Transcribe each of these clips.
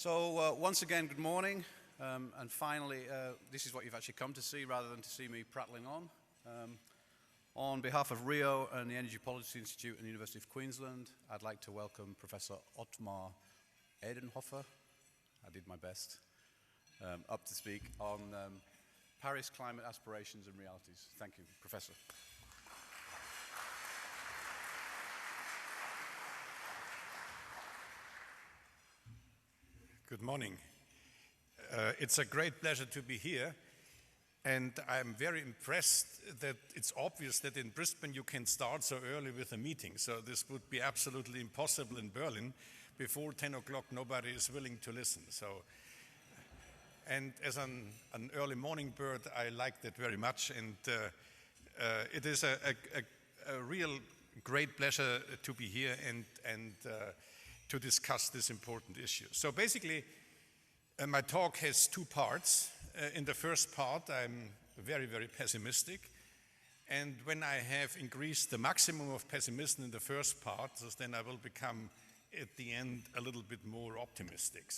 Once again, good morning, and finally, this is what you've actually come to see rather than to see me prattling on. On behalf of Rio and the Energy Policy Institute and the University of Queensland, I'd like to welcome Professor Ottmar Edenhofer, I did my best, up to speak on Paris climate aspirations and realities. Thank you, Professor. Good morning. It's a great pleasure to be here, and I'm very impressed that it's obvious that in Brisbane you can start so early with a meeting. So this would be absolutely impossible in Berlin. Before 10 o'clock nobody is willing to listen. And as an early morning bird, I like that very much, and it is a real great pleasure to be here and to discuss this important issue. So basically, my talk has two parts. In the first part, I'm very, very pessimistic. And when I have increased the maximum of pessimism in the first part, then I will become, at the end, a little bit more optimistic.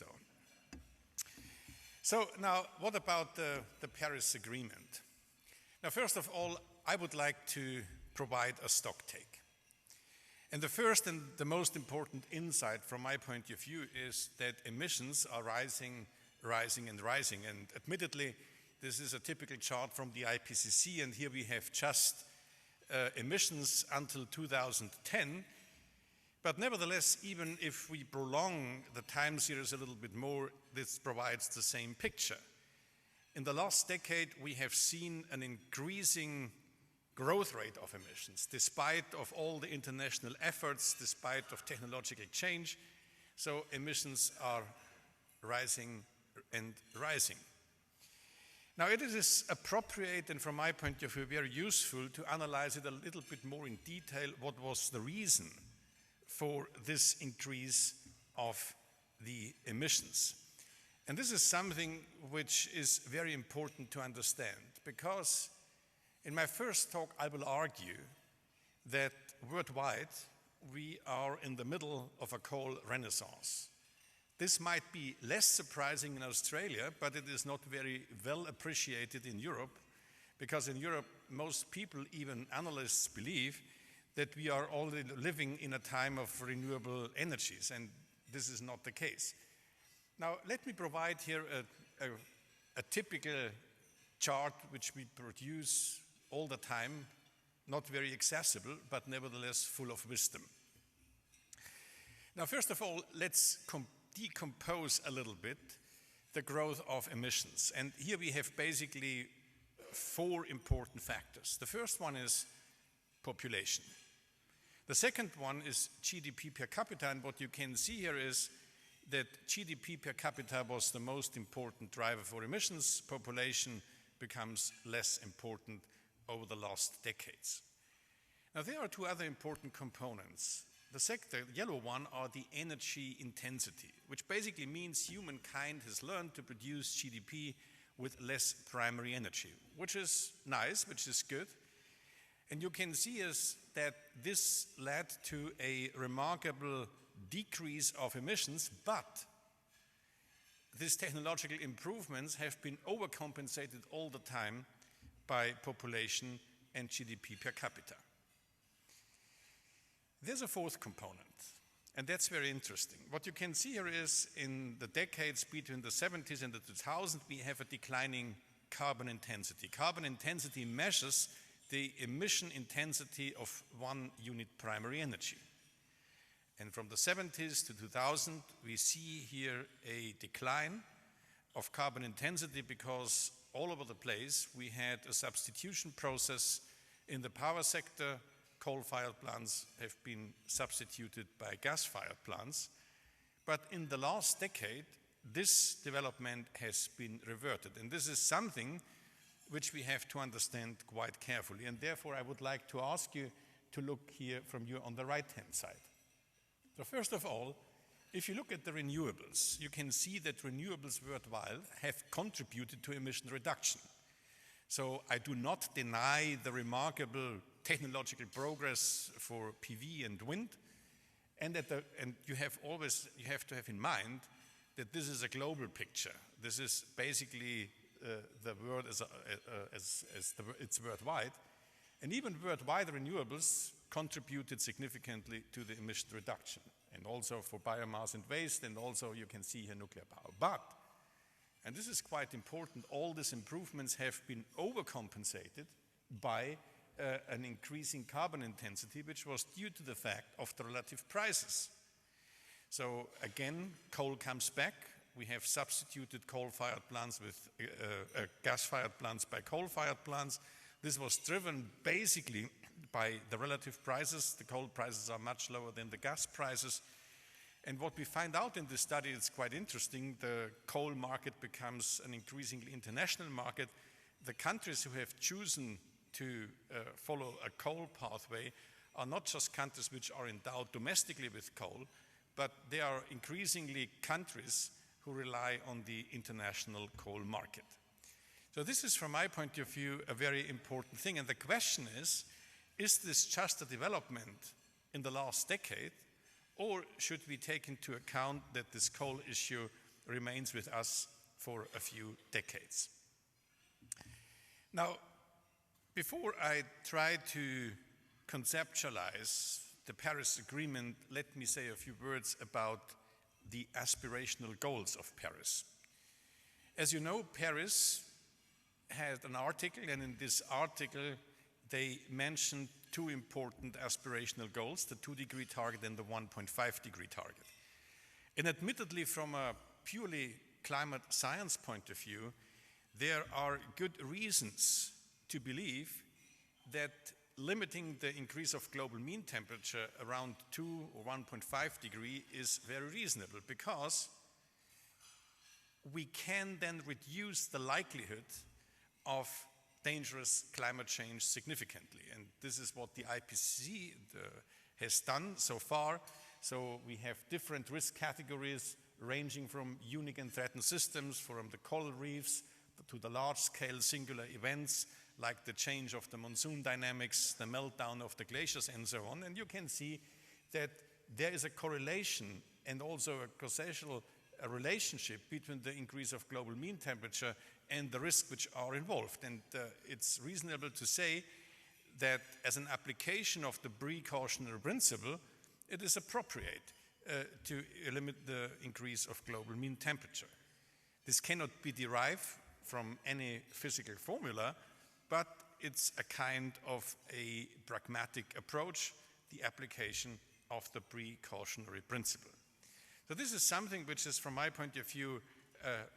So now, what about the Paris Agreement? Now, first of all, I would like to provide a stock take. And the first and the most important insight from my point of view is that emissions are rising. And admittedly, this is a typical chart from the IPCC, and here we have just emissions until 2010. But nevertheless, even if we prolong the time series a little bit more, this provides the same picture. In the last decade, we have seen an increasing growth rate of emissions, despite of all the international efforts, despite of technological change. So emissions are rising and rising. Now it is appropriate and from my point of view very useful to analyze it a little bit more in detail. What was the reason for this increase of the emissions? And this is something which is very important to understand, because in my first talk, I will argue that worldwide we are in the middle of a coal renaissance. This might be less surprising in Australia, but it is not very well appreciated in Europe, because in Europe most people, even analysts, believe that we are already living in a time of renewable energies, and this is not the case. Now let me provide here a typical chart which we produce all the time, not very accessible, but nevertheless full of wisdom. Now, first of all, let's decompose a little bit the growth of emissions. And here we have basically four important factors. The first one is population. The second one is GDP per capita, and what you can see here is that GDP per capita was the most important driver for emissions. Population becomes less important over the last decades. Now there are two other important components. The yellow one, are the energy intensity, which basically means humankind has learned to produce GDP with less primary energy, which is nice, which is good. And you can see is that this led to a remarkable decrease of emissions, but these technological improvements have been overcompensated all the time by population and GDP per capita. There's a fourth component, and that's very interesting. What you can see here is in the decades between the 70s and the 2000s, we have a declining carbon intensity. Carbon intensity measures the emission intensity of 1 unit primary energy. And from the 70s to 2000, we see here a decline of carbon intensity because all over the place we had a substitution process in the power sector. Coal-fired plants have been substituted by gas-fired plants. But in the last decade, this development has been reverted. And this is something which we have to understand quite carefully. And therefore, I would like to ask you to look here from you on the right-hand side. So first of all, if you look at the renewables, you can see that renewables worldwide have contributed to emission reduction. So I do not deny the remarkable technological progress for PV and wind, and you have to have in mind that this is a global picture. This is basically the world it's worldwide. And even worldwide, renewables contributed significantly to the emission reduction, and also for biomass and waste, and also you can see here nuclear power. But, and this is quite important, all these improvements have been overcompensated by an increasing carbon intensity, which was due to the fact of the relative prices. So again, coal comes back. We have substituted coal-fired plants with gas-fired plants by coal-fired plants. This was driven basically by the relative prices. The coal prices are much lower than the gas prices. And what we find out in this study is quite interesting. The coal market becomes an increasingly international market. The countries who have chosen to follow a coal pathway are not just countries which are endowed domestically with coal, but they are increasingly countries who rely on the international coal market. So this is, from my point of view, a very important thing. And the question is this just a development in the last decade, or should we take into account that this coal issue remains with us for a few decades? Now, before I try to conceptualize the Paris Agreement, let me say a few words about the aspirational goals of Paris. As you know, Paris had an article, and in this article they mentioned two important aspirational goals, the 2-degree target and the 1.5-degree target. And admittedly, from a purely climate science point of view, there are good reasons to believe that limiting the increase of global mean temperature around 2 or 1.5 degree is very reasonable, because we can then reduce the likelihood of dangerous climate change significantly. And this is what the IPCC has done so far. So we have different risk categories ranging from unique and threatened systems, from the coral reefs to the large-scale singular events like the change of the monsoon dynamics, the meltdown of the glaciers, and so on. And you can see that there is a correlation and also a causal relationship between the increase of global mean temperature and the risks which are involved. And it's reasonable to say that as an application of the precautionary principle, it is appropriate to limit the increase of global mean temperature. This cannot be derived from any physical formula, but it's a kind of a pragmatic approach, the application of the precautionary principle. So this is something which is, from my point of view,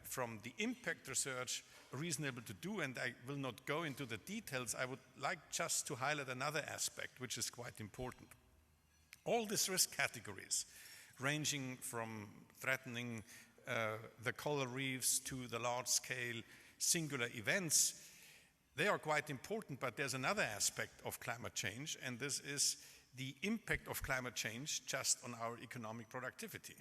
from the impact research, reasonable to do, and I will not go into the details. I would like just to highlight another aspect which is quite important. All these risk categories, ranging from threatening the coral reefs to the large-scale singular events, they are quite important, but there's another aspect of climate change, and this is the impact of climate change just on our economic productivity.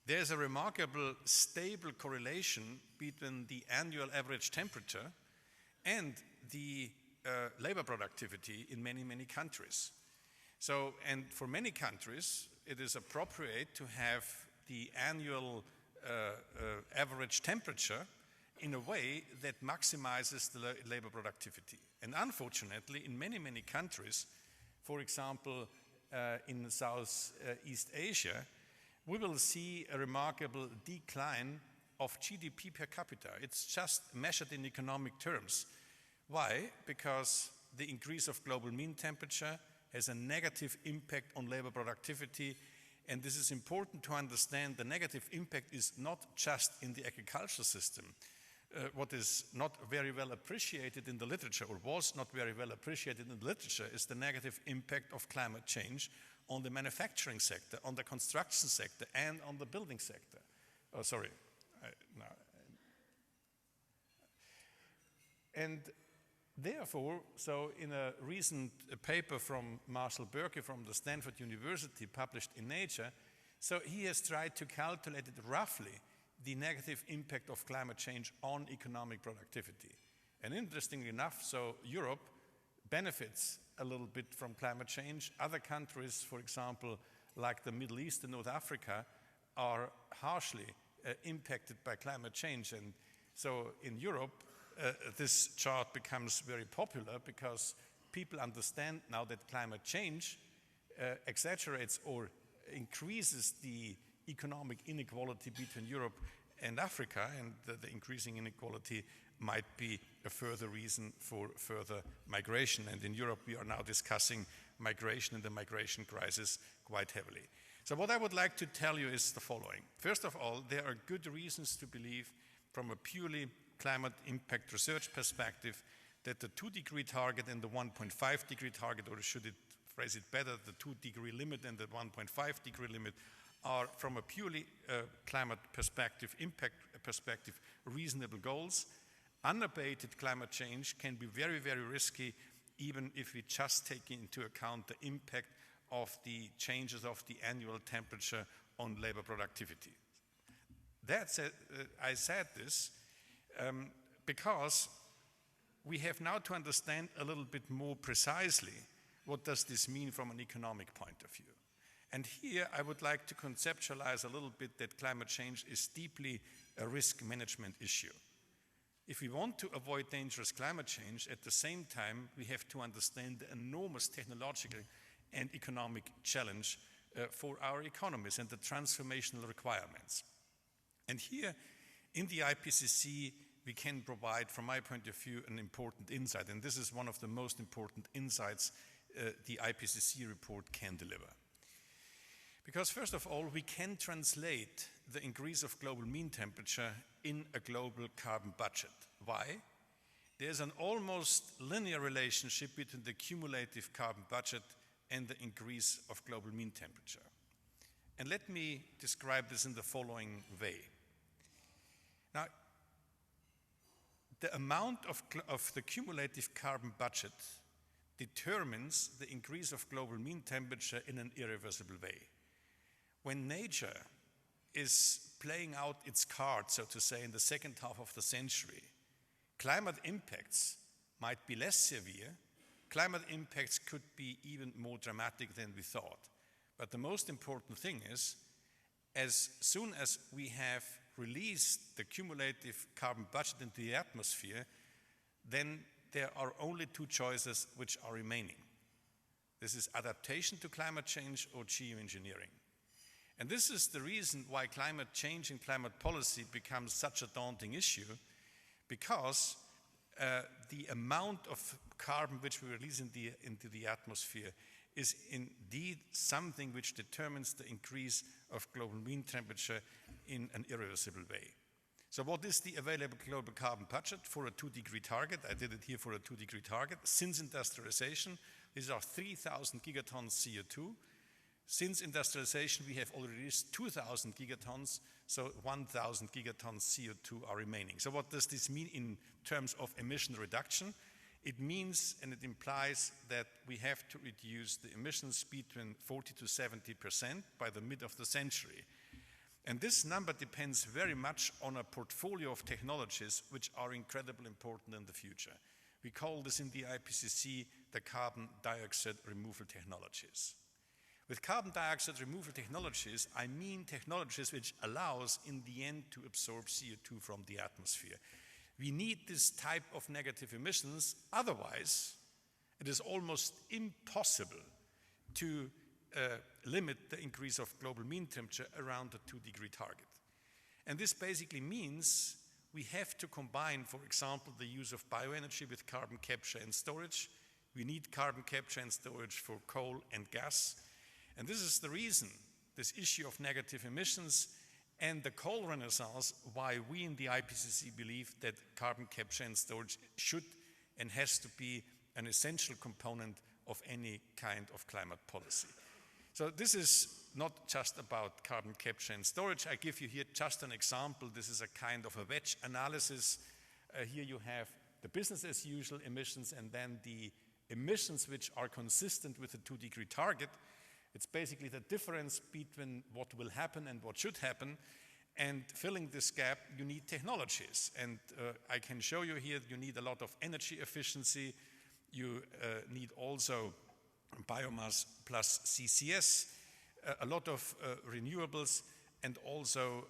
There's a remarkable stable correlation between the annual average temperature and the labor productivity in many, many countries. So, and for many countries, it is appropriate to have the annual average temperature in a way that maximizes the labor productivity. And unfortunately, in many, many countries, for example, in Southeast Asia, we will see a remarkable decline of GDP per capita. It's just measured in economic terms. Why? Because the increase of global mean temperature has a negative impact on labor productivity. And this is important to understand. The negative impact is not just in the agricultural system. What is not very well appreciated in the literature, or was not very well appreciated in the literature, is the negative impact of climate change on the manufacturing sector, on the construction sector, and on the building sector. Oh, sorry. No. And therefore, so in a recent paper from Marshall Berkey from the Stanford University published in Nature, so he has tried to calculate it roughly, the negative impact of climate change on economic productivity. And interestingly enough, so Europe benefits a little bit from climate change. Other countries, for example, like the Middle East and North Africa, are harshly impacted by climate change. And so in Europe, this chart becomes very popular because people understand now that climate change exaggerates or increases the economic inequality between Europe and Africa, and the increasing inequality might be a further reason for further migration. And in Europe, we are now discussing migration and the migration crisis quite heavily. So what I would like to tell you is the following. First of all, there are good reasons to believe from a purely climate impact research perspective that the 2-degree target and the 1.5-degree target, or should it phrase it better, the 2-degree limit and the 1.5-degree limit are, from a purely climate perspective, impact perspective, reasonable goals. Unabated climate change can be very, very risky, even if we just take into account the impact of the changes of the annual temperature on labor productivity. That said, I said this because we have now to understand a little bit more precisely what does this mean from an economic point of view. And here I would like to conceptualize a little bit that climate change is deeply a risk management issue. If we want to avoid dangerous climate change, at the same time we have to understand the enormous technological and economic challenge for our economies and the transformational requirements. And here in the IPCC we can provide, from my point of view, an important insight, and this is one of the most important insights the IPCC report can deliver. Because first of all, we can translate the increase of global mean temperature in a global carbon budget. Why? There's an almost linear relationship between the cumulative carbon budget and the increase of global mean temperature. And let me describe this in the following way. Now, the amount of the cumulative carbon budget determines the increase of global mean temperature in an irreversible way. When nature is playing out its card, so to say, in the second half of the century, climate impacts might be less severe. Climate impacts could be even more dramatic than we thought. But the most important thing is, as soon as we have released the cumulative carbon budget into the atmosphere, then there are only two choices which are remaining. This is adaptation to climate change or geoengineering. And this is the reason why climate change and climate policy becomes such a daunting issue, because the amount of carbon which we release into the atmosphere is indeed something which determines the increase of global mean temperature in an irreversible way. So what is the available global carbon budget for a 2-degree target? I did it here for a 2-degree target. Since industrialization, these are 3,000 gigatons CO2. Since industrialization, we have already reached 2,000 gigatons, so 1,000 gigatons CO2 are remaining. So what does this mean in terms of emission reduction? It means, and it implies, that we have to reduce the emissions between 40 to 70% by the mid of the century. And this number depends very much on a portfolio of technologies which are incredibly important in the future. We call this in the IPCC the carbon dioxide removal technologies. With carbon dioxide removal technologies, I mean technologies which allows in the end to absorb CO2 from the atmosphere. We need this type of negative emissions, otherwise it is almost impossible to limit the increase of global mean temperature around the 2-degree target. And this basically means we have to combine, for example, the use of bioenergy with carbon capture and storage. We need carbon capture and storage for coal and gas. And this is the reason, this issue of negative emissions and the coal renaissance, why we in the IPCC believe that carbon capture and storage should and has to be an essential component of any kind of climate policy. So this is not just about carbon capture and storage. I give you here just an example. This is a kind of a wedge analysis. Here you have the business as usual emissions and then the emissions which are consistent with the 2-degree target. It's basically the difference between what will happen and what should happen. And filling this gap, you need technologies. And I can show you here, you need a lot of energy efficiency. You need also biomass plus CCS, a lot of renewables. and also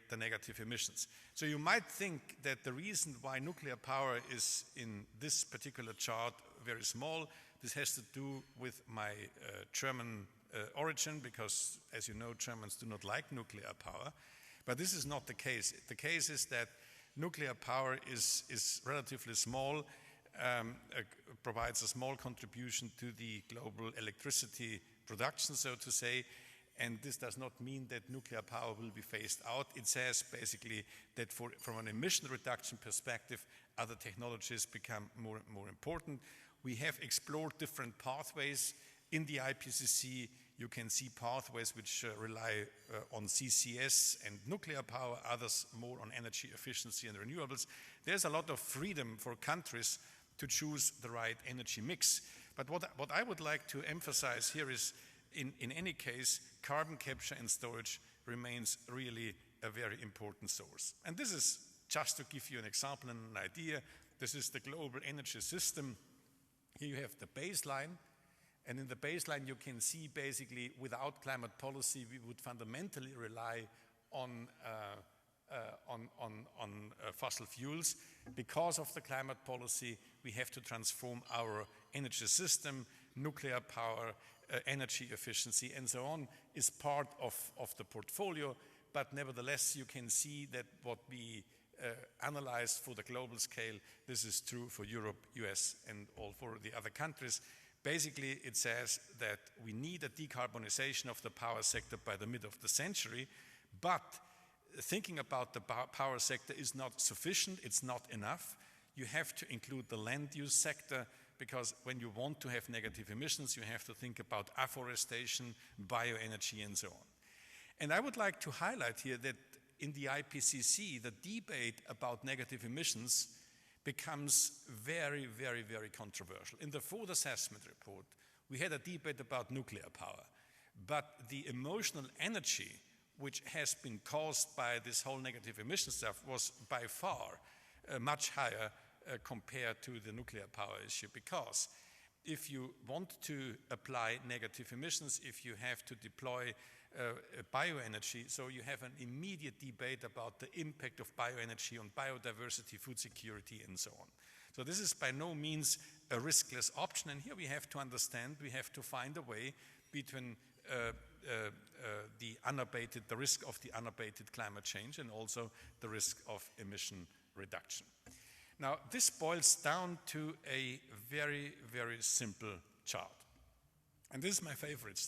the negative emissions. So you might think that the reason why nuclear power is in this particular chart very small, this has to do with my German origin, because as you know, Germans do not like nuclear power. But this is not the case. The case is that nuclear power is relatively small, provides a small contribution to the global electricity production, so to say, and this does not mean that nuclear power will be phased out. It says basically that from an emission reduction perspective, other technologies become more and more important. We have explored different pathways. In the IPCC, you can see pathways which rely on CCS and nuclear power, others more on energy efficiency and renewables. There's a lot of freedom for countries to choose the right energy mix. But what I would like to emphasize here is, in any case, carbon capture and storage remains really a very important source. And this is just to give you an example and an idea. This is the global energy system. Here you have the baseline. And in the baseline, you can see basically without climate policy, we would fundamentally rely on fossil fuels. Because of the climate policy, we have to transform our energy system. Nuclear power, energy efficiency, and so on is part of the portfolio. But nevertheless, you can see that what we analyzed for the global scale, this is true for Europe, US, and all for the other countries. Basically, it says that we need a decarbonization of the power sector by the mid of the century, but thinking about the power sector is not sufficient, it's not enough. You have to include the land use sector, because when you want to have negative emissions, you have to think about afforestation, bioenergy, and so on. And I would like to highlight here that in the IPCC, the debate about negative emissions becomes very, very, very controversial. In the fourth assessment report, we had a debate about nuclear power, but the emotional energy which has been caused by this whole negative emission stuff was by far much higher compared to the nuclear power issue, because if you want to apply negative emissions, if you have to deploy bioenergy, so you have an immediate debate about the impact of bioenergy on biodiversity, food security, and so on. So this is by no means a riskless option, and here we have to understand, we have to find a way between the risk of the unabated climate change and also the risk of emission reduction. Now, this boils down to a very, very simple chart. And this is my favorite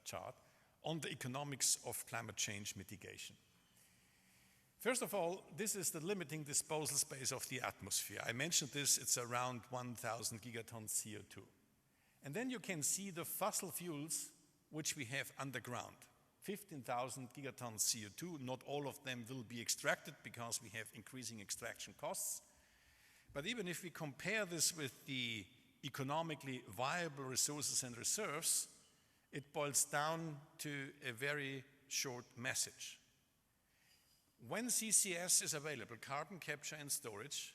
chart on the economics of climate change mitigation. First of all, this is the limiting disposal space of the atmosphere. I mentioned this, it's around 1,000 gigatons CO2. And then you can see the fossil fuels which we have underground. 15,000 gigatons CO2, not all of them will be extracted because we have increasing extraction costs. But even if we compare this with the economically viable resources and reserves, it boils down to a very short message. When CCS is available, carbon capture and storage,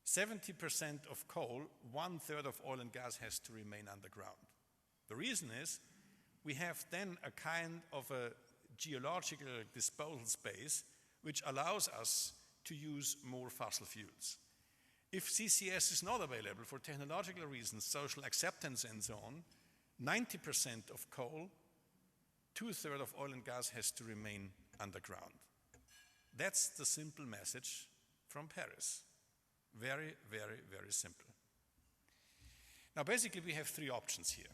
70% of coal, 1/3 of oil and gas has to remain underground. The reason is we have then a kind of a geological disposal space which allows us to use more fossil fuels. If CCS is not available for technological reasons, social acceptance and so on, 90% of coal, 2/3 of oil and gas has to remain underground. That's the simple message from Paris. Very, very, very simple. Now basically we have three options here.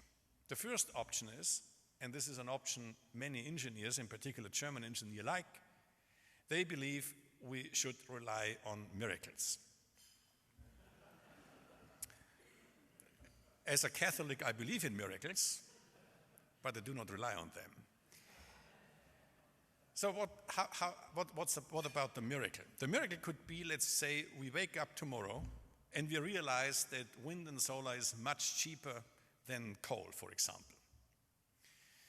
The first option is, and this is an option many engineers, in particular German engineers, like, they believe we should rely on miracles. As a Catholic, I believe in miracles, but I do not rely on them. So what about the miracle? The miracle could be, let's say, we wake up tomorrow and we realize that wind and solar is much cheaper than coal, for example.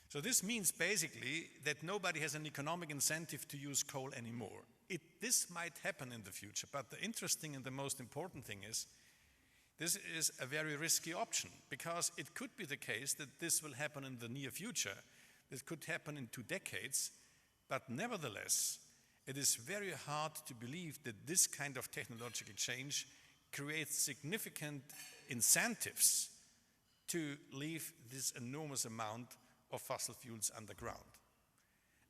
So this means basically that nobody has an economic incentive to use coal anymore. This might happen in the future, but the interesting and the most important thing is, this is a very risky option, because it could be the case that this will happen in the near future, This could happen in 2 decades, but nevertheless, it is very hard to believe that this kind of technological change creates significant incentives to leave this enormous amount of fossil fuels underground.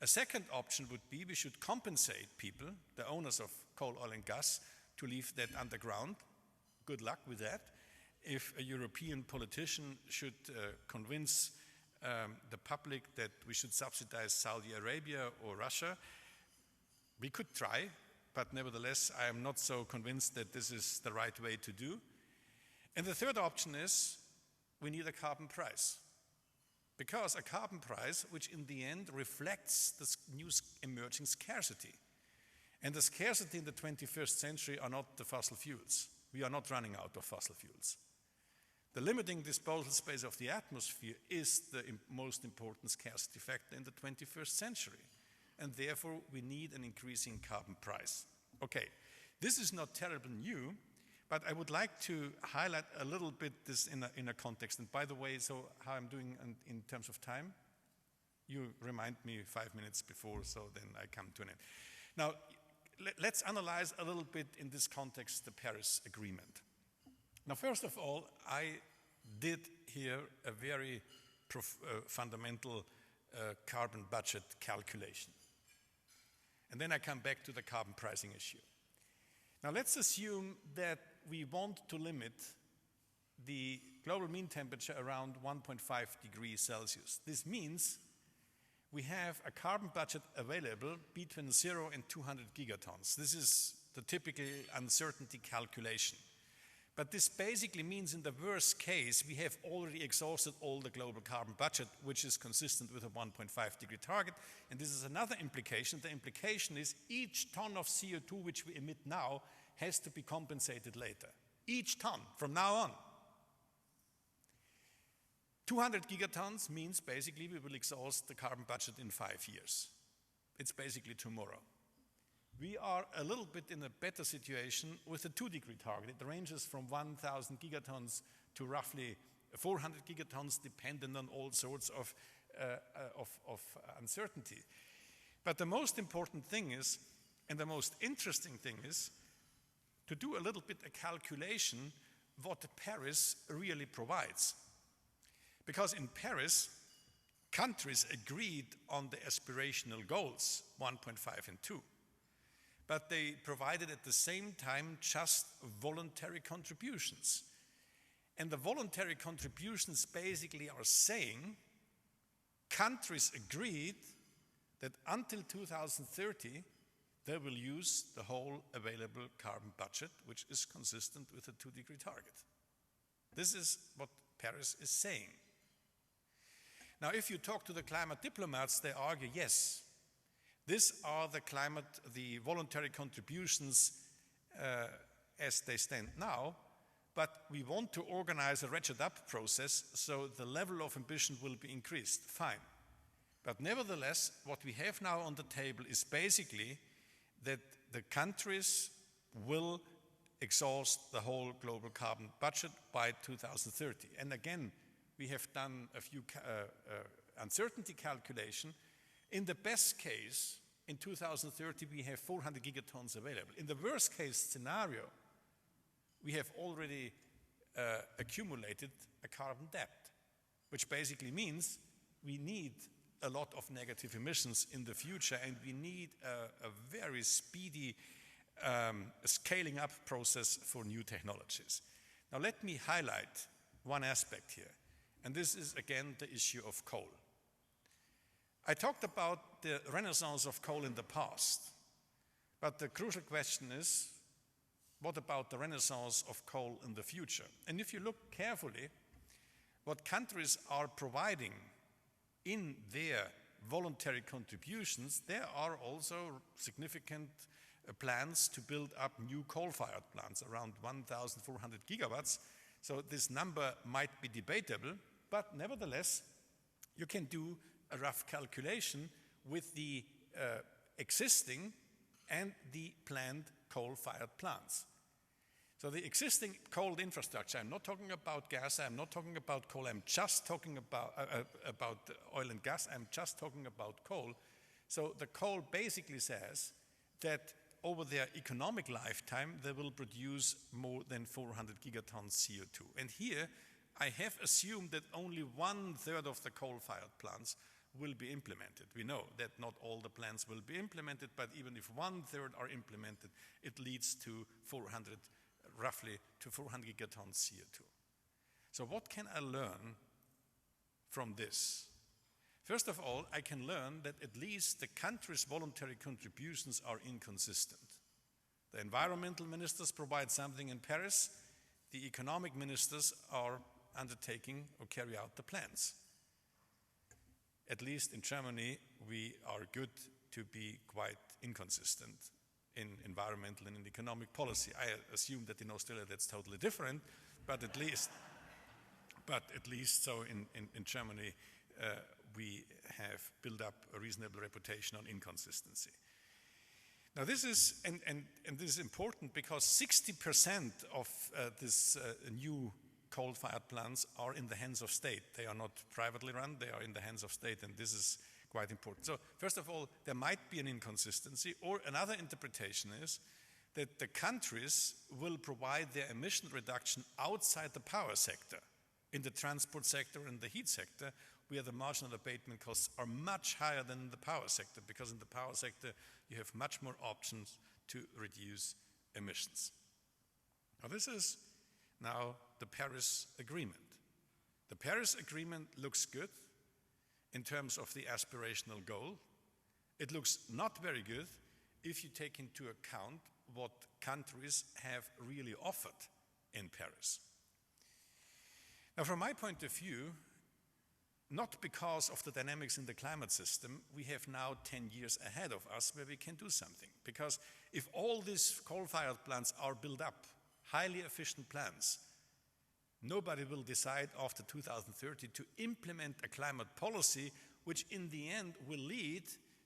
A second option would be we should compensate people, the owners of coal, oil and gas, to leave that underground. Good luck with that. If a European politician should convince the public that we should subsidize Saudi Arabia or Russia, we could try, but nevertheless, I am not so convinced that this is the right way to do. And the third option is we need a carbon price. Because a carbon price, which in the end reflects the new emerging scarcity. And the scarcity in the 21st century are not the fossil fuels. We are not running out of fossil fuels. The limiting disposal space of the atmosphere is the most important scarcity factor in the 21st century. And therefore, we need an increasing carbon price. Okay, this is not terribly new, but I would like to highlight a little bit this in a context. And by the way, so how I'm doing in terms of time? You remind me 5 minutes before, so then I come to an end. Now, let's analyze a little bit in this context the Paris Agreement. Now, first of all, I did here a very fundamental carbon budget calculation. And then I come back to the carbon pricing issue. Now, let's assume that we want to limit the global mean temperature around 1.5 degrees Celsius. This means we have a carbon budget available between 0 and 200 gigatons. This is the typical uncertainty calculation. But this basically means in the worst case, we have already exhausted all the global carbon budget, which is consistent with a 1.5 degree target. And this is another implication. The implication is each ton of CO2 which we emit now has to be compensated later. Each ton, from now on. 200 gigatons means basically we will exhaust the carbon budget in 5 years. It's basically tomorrow. We are a little bit in a better situation with a 2-degree target. It ranges from 1,000 gigatons to roughly 400 gigatons, dependent on all sorts of uncertainty. But the most important thing is, and the most interesting thing is, to do a little bit a calculation what Paris really provides. Because in Paris, countries agreed on the aspirational goals, 1.5 and 2. But they provided at the same time just voluntary contributions. And the voluntary contributions basically are saying countries agreed that until 2030 they will use the whole available carbon budget, which is consistent with a 2-degree target. This is what Paris is saying. Now, if you talk to the climate diplomats, they argue, yes, these are the voluntary contributions as they stand now, but we want to organize a ratchet up process so the level of ambition will be increased. Fine. But nevertheless, what we have now on the table is basically that the countries will exhaust the whole global carbon budget by 2030. And again, we have done a few uncertainty calculation. In the best case, in 2030, we have 400 gigatons available. In the worst case scenario, we have already accumulated a carbon debt, which basically means we need a lot of negative emissions in the future, and we need a very speedy scaling up process for new technologies. Now let me highlight one aspect here, and this is again the issue of coal. I talked about the renaissance of coal in the past, but the crucial question is, what about the renaissance of coal in the future? And if you look carefully, what countries are providing in their voluntary contributions, there are also significant plans to build up new coal-fired plants, around 1,400 gigawatts. So this number might be debatable, but nevertheless, you can do a rough calculation with the existing and the planned coal-fired plants. So the existing coal infrastructure, I'm not talking about gas, I'm not talking about coal, I'm just talking about oil and gas, I'm just talking about coal. So the coal basically says that over their economic lifetime, they will produce more than 400 gigatons CO2. And here, I have assumed that only 1/3 of the coal-fired plants will be implemented. We know that not all the plants will be implemented, but even if 1/3 are implemented, it leads to roughly to 400 gigatons CO2. So what can I learn from this? First of all, I can learn that at least the country's voluntary contributions are inconsistent. The environmental ministers provide something in Paris, the economic ministers are undertaking or carry out the plans. At least in Germany, we are good to be quite inconsistent in environmental and in economic policy. I assume that in Australia that's totally different, but at least so in Germany, we have built up a reasonable reputation on inconsistency. Now this is, and this is important because 60% of this new coal-fired plants are in the hands of state. They are not privately run, they are in the hands of state, and this is quite important. So first of all, there might be an inconsistency, or another interpretation is that the countries will provide their emission reduction outside the power sector, in the transport sector and the heat sector, where the marginal abatement costs are much higher than in the power sector, because in the power sector you have much more options to reduce emissions. Now this is now the Paris Agreement. The Paris Agreement looks good in terms of the aspirational goal. It looks not very good if you take into account what countries have really offered in Paris. Now from my point of view, not because of the dynamics in the climate system, we have now 10 years ahead of us where we can do something. Because if all these coal-fired plants are built up, highly efficient plants, nobody will decide after 2030 to implement a climate policy which in the end will lead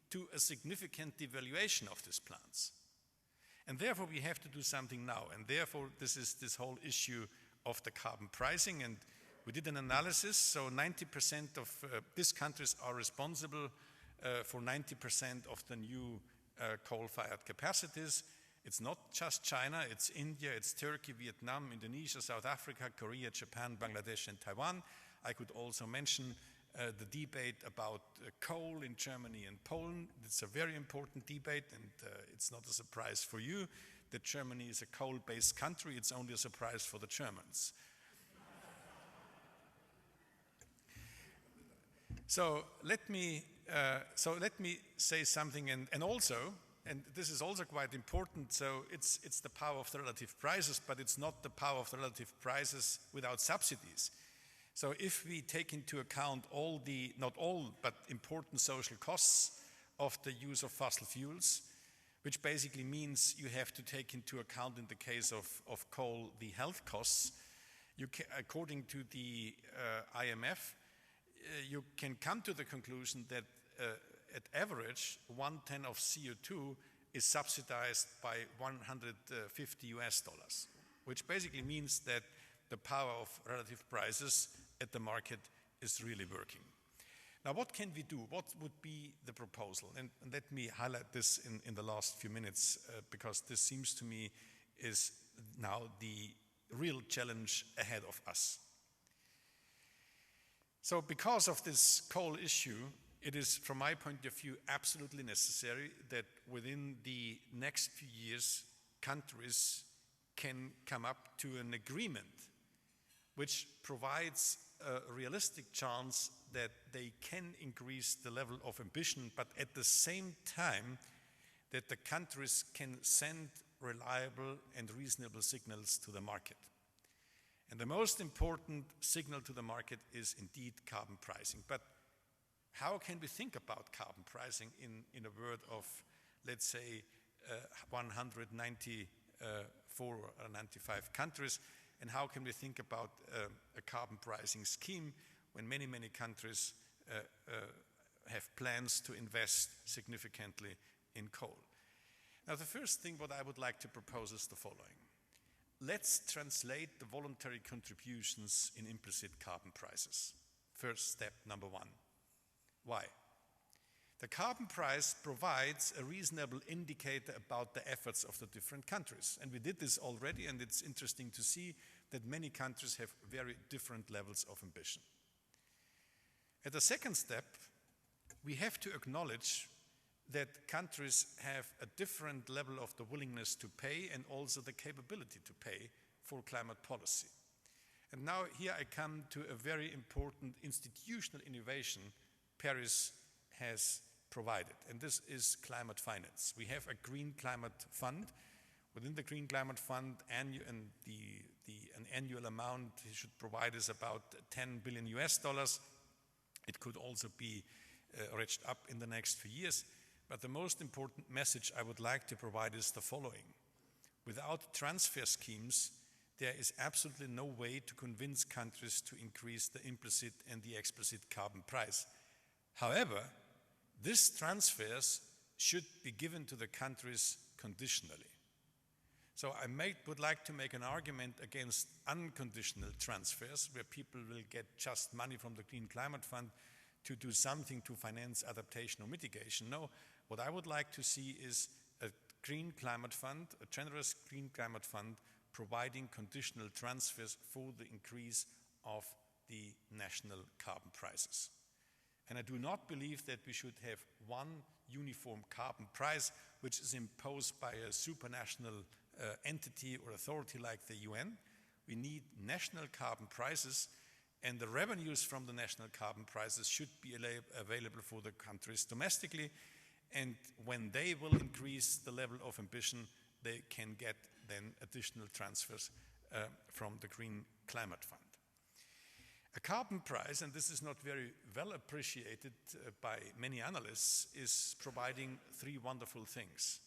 to a significant devaluation of these plants. And therefore we have to do something now. And therefore this is this whole issue of the carbon pricing. And we did an analysis, so 90% of these countries are responsible for 90% of the new coal-fired capacities. It's not just China, it's India, it's Turkey, Vietnam, Indonesia, South Africa, Korea, Japan, Bangladesh, and Taiwan. I could also mention the debate about coal in Germany and Poland. It's a very important debate, and it's not a surprise for you that Germany is a coal-based country. It's only a surprise for the Germans. So let me say something, and also, and this is also quite important, so it's the power of the relative prices, but it's not the power of the relative prices without subsidies. So if we take into account all the, not all, but important social costs of the use of fossil fuels, which basically means you have to take into account in the case of coal the health costs, according to the IMF, you can come to the conclusion that at average, 1 ton of CO2 is subsidized by $150, which basically means that the power of relative prices at the market is really working. Now, what can we do? What would be the proposal? And let me highlight this in the last few minutes, because this seems to me is now the real challenge ahead of us. So because of this coal issue, it is, from my point of view, absolutely necessary that within the next few years, countries can come up to an agreement which provides a realistic chance that they can increase the level of ambition, but at the same time that the countries can send reliable and reasonable signals to the market. And the most important signal to the market is indeed carbon pricing. But how can we think about carbon pricing in a world of, let's say, 194 or 95 countries? And how can we think about a carbon pricing scheme when many, many countries have plans to invest significantly in coal? Now, the first thing what I would like to propose is the following. let's translate the voluntary contributions in implicit carbon prices. First step, number one. Why? The carbon price provides a reasonable indicator about the efforts of the different countries. And we did this already, and it's interesting to see that many countries have very different levels of ambition. At the second step, we have to acknowledge that countries have a different level of the willingness to pay and also the capability to pay for climate policy. And now here I come to a very important institutional innovation Paris has provided, and this is climate finance. We have a green climate fund. Within the green climate fund, an annual amount it should provide is about 10 billion US dollars. It could also be reached up in the next few years. But the most important message I would like to provide is the following. Without transfer schemes, there is absolutely no way to convince countries to increase the implicit and the explicit carbon price. However, these transfers should be given to the countries conditionally. So I would like to make an argument against unconditional transfers, where people will get just money from the Green Climate Fund to do something to finance adaptation or mitigation. No, what I would like to see is a green climate fund, a generous green climate fund, providing conditional transfers for the increase of the national carbon prices. And I do not believe that we should have one uniform carbon price which is imposed by a supranational entity or authority like the UN. We need national carbon prices, and the revenues from the national carbon prices should be available for the countries domestically, and when they will increase the level of ambition, they can get then additional transfers from the Green Climate Fund. A carbon price, and this is not very well appreciated by many analysts, is providing three wonderful things.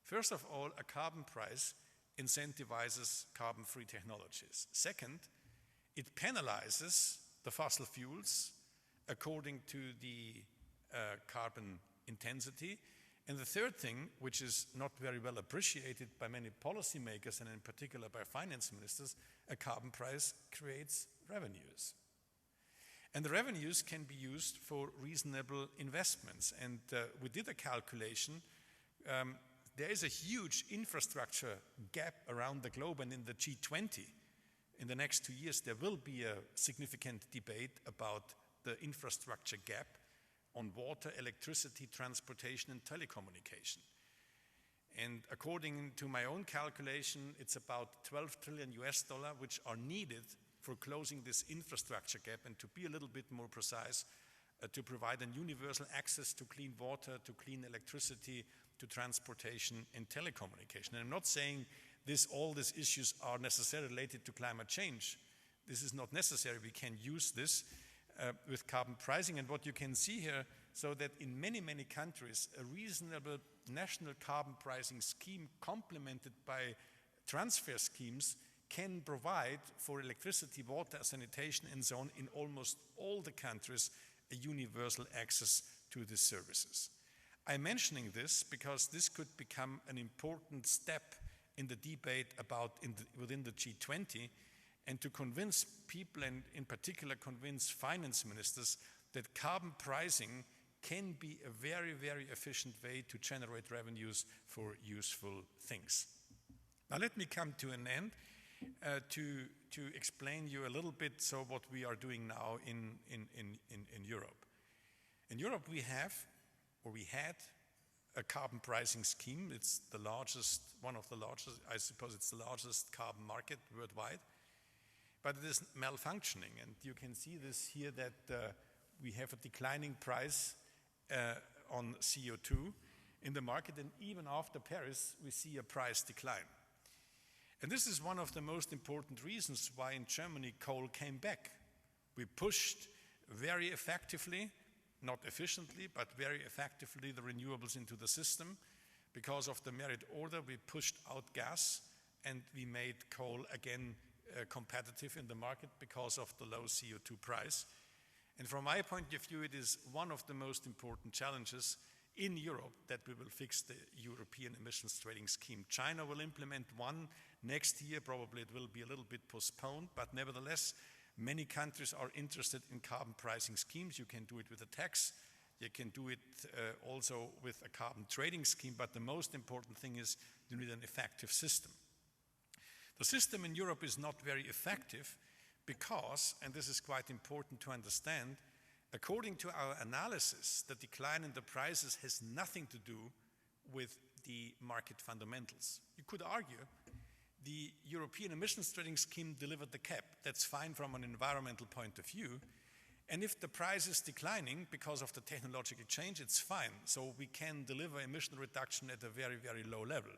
First of all, a carbon price incentivizes carbon-free technologies. Second, it penalizes the fossil fuels according to the carbon intensity. And the third thing, which is not very well appreciated by many policymakers and in particular by finance ministers, a carbon price creates revenues. And the revenues can be used for reasonable investments. And we did a calculation. There is a huge infrastructure gap around the globe, and in the G20, in the next 2 years, there will be a significant debate about the infrastructure gap on water, electricity, transportation, and telecommunication. And according to my own calculation, it's about 12 trillion US dollar which are needed for closing this infrastructure gap, and to be a little bit more precise, to provide a universal access to clean water, to clean electricity, to transportation and telecommunication. And I'm not saying all these issues are necessarily related to climate change. This is not necessary. We can use this with carbon pricing. And what you can see here, so that in many, many countries, a reasonable national carbon pricing scheme complemented by transfer schemes can provide for electricity, water, sanitation, and so on in almost all the countries a universal access to these services. I'm mentioning this because this could become an important step in the debate within the G20, and to convince people, and in particular convince finance ministers, that carbon pricing can be a very, very efficient way to generate revenues for useful things. Now let me come to an end to explain you a little bit what we are doing now in Europe. In Europe we had a carbon pricing scheme. It's the largest, one of the largest, I suppose it's the largest carbon market worldwide, but it is malfunctioning, and you can see this here that we have a declining price on CO2 in the market, and even after Paris we see a price decline. And this is one of the most important reasons why in Germany coal came back. We pushed very effectively, not efficiently, but very effectively, the renewables into the system. Because of the merit order, we pushed out gas, and we made coal again competitive in the market because of the low CO2 price. And from my point of view, it is one of the most important challenges in Europe that we will fix the European emissions trading scheme. China will implement one next year. Probably it will be a little bit postponed, but nevertheless, many countries are interested in carbon pricing schemes. You can do it with a tax. You can do it also with a carbon trading scheme, but the most important thing is you need an effective system. The system in Europe is not very effective because, and this is quite important to understand, according to our analysis, the decline in the prices has nothing to do with the market fundamentals. You could argue the European emissions trading scheme delivered the cap. That's fine from an environmental point of view. And if the price is declining because of the technological change, it's fine. So we can deliver emission reduction at a very, very low level.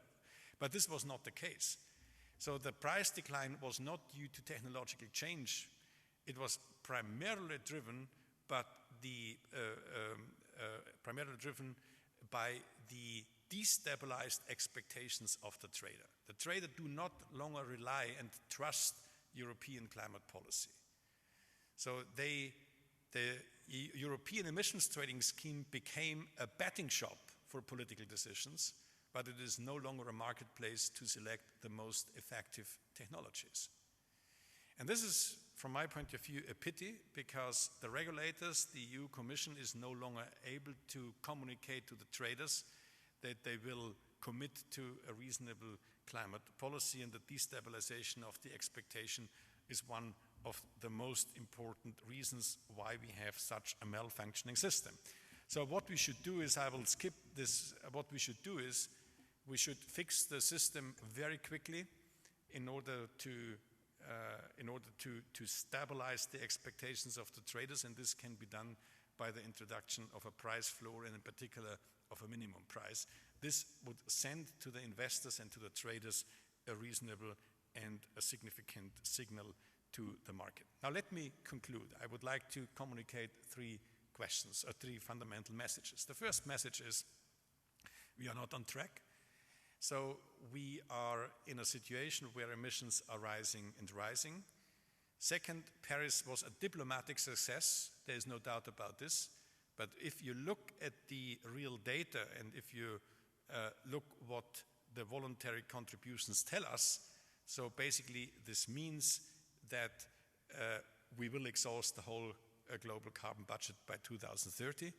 But this was not the case. So the price decline was not due to technological change. It was primarily driven by the destabilized expectations of the trader. The trader do not longer rely and trust European climate policy. So the European emissions trading scheme became a betting shop for political decisions, but it is no longer a marketplace to select the most effective technologies. And this is, from my point of view, a pity, because the regulators, the EU Commission, is no longer able to communicate to the traders that they will commit to a reasonable climate policy, and the destabilization of the expectation is one of the most important reasons why we have such a malfunctioning system. So what we should do is, I will skip this, what we should do is, we should fix the system very quickly in order to stabilize the expectations of the traders, and this can be done by the introduction of a price floor, and in particular of a minimum price. This would send to the investors and to the traders a reasonable and a significant signal to the market. Now let me conclude. I would like to communicate three fundamental messages. The first message is we are not on track. So we are in a situation where emissions are rising and rising. Second, Paris was a diplomatic success. There is no doubt about this. But if you look at the real data, and if you look what the voluntary contributions tell us, so basically this means that we will exhaust the whole global carbon budget by 2030.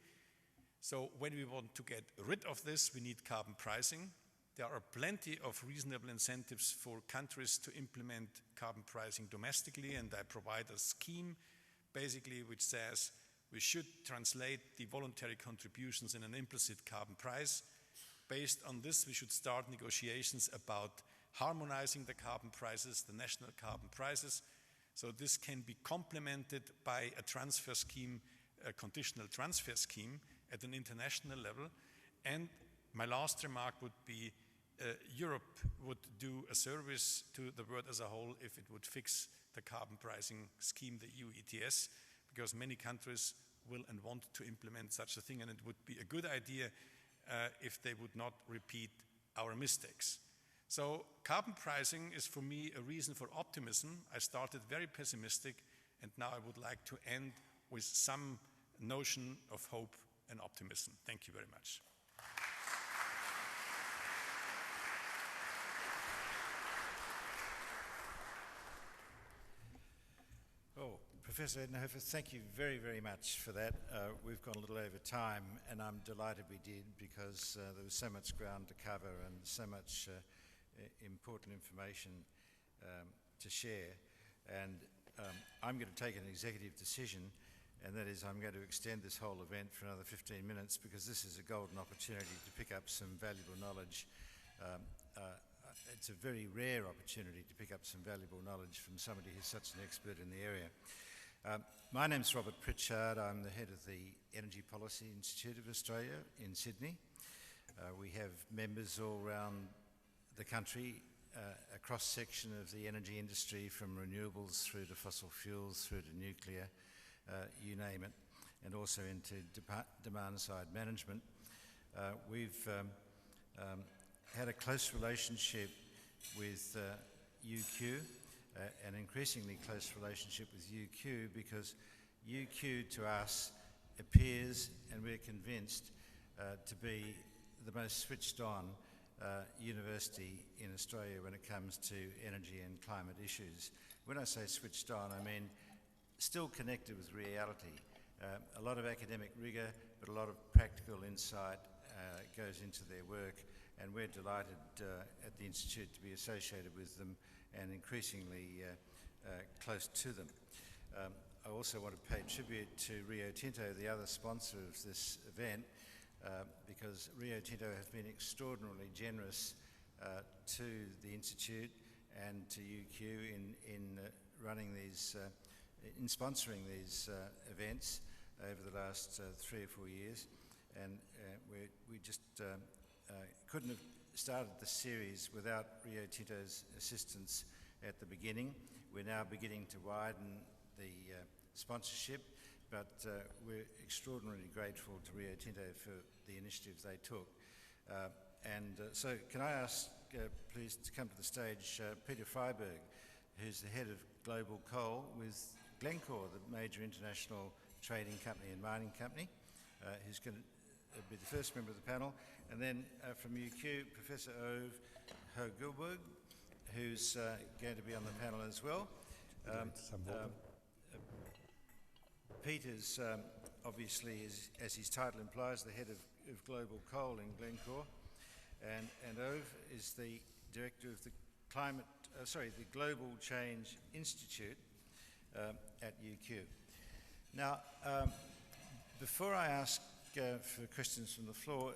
So when we want to get rid of this, we need carbon pricing. There are plenty of reasonable incentives for countries to implement carbon pricing domestically, and I provide a scheme basically which says we should translate the voluntary contributions in an implicit carbon price. Based on this, we should start negotiations about harmonizing the carbon prices, the national carbon prices. So this can be complemented by a transfer scheme, a conditional transfer scheme at an international level. And my last remark would be Europe would do a service to the world as a whole if it would fix the carbon pricing scheme, the EU ETS, because many countries will and want to implement such a thing, and it would be a good idea if they would not repeat our mistakes. So carbon pricing is for me a reason for optimism. I started very pessimistic, and now I would like to end with some notion of hope and optimism. Thank you very much. Oh, Professor Edenhofer, thank you very, very much for that. We've gone a little over time, and I'm delighted we did, because there was so much ground to cover and so much important information to share. And I'm going to take an executive decision, and that is I'm going to extend this whole event for another 15 minutes, because this is a golden opportunity to pick up some valuable knowledge. It's a very rare opportunity to pick up some valuable knowledge from somebody who's such an expert in the area. My name's Robert Pritchard. I'm the head of the Energy Policy Institute of Australia in Sydney. We have members all around the country, a cross-section of the energy industry, from renewables through to fossil fuels, through to nuclear, you name it, and also into demand-side management. We've had a close relationship with UQ, an increasingly close relationship with UQ, because UQ to us appears, and we're convinced, to be the most switched on university in Australia when it comes to energy and climate issues. When I say switched on, I mean still connected with reality. A lot of academic rigour, but a lot of practical insight goes into their work, and we're delighted at the Institute to be associated with them and increasingly close to them. I also want to pay tribute to Rio Tinto, the other sponsor of this event, because Rio Tinto has been extraordinarily generous to the Institute and to UQ in running these, in sponsoring these events over the last 3 or 4 years. And we just couldn't have started the series without Rio Tinto's assistance at the beginning. We're now beginning to widen the sponsorship, but we're extraordinarily grateful to Rio Tinto for the initiatives they took. So can I ask, please, to come to the stage, Peter Freyberg, who's the head of Global Coal with Glencore, the major international trading company and mining company, who's going to be the first member of the panel. And then from UQ, Professor Hoegh-Guldberg, who's going to be on the panel as well. Peter's obviously, as his title implies, the head of Global Coal in Glencore, and Ove is the director of the the Global Change Institute at UQ. Now, before I ask for questions from the floor,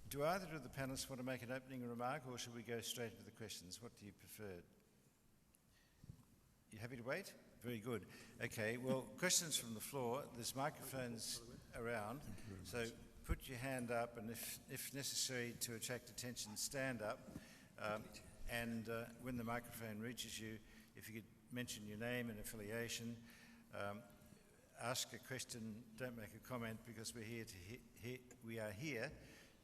do either of the panelists want to make an opening remark, or should we go straight to the questions? What do you prefer? You happy to wait? Very good. Okay, well, questions from the floor. There's microphones around, so put your hand up, and if necessary to attract attention, stand up. And when the microphone reaches you, if you could mention your name and affiliation, ask a question, don't make a comment, because we're here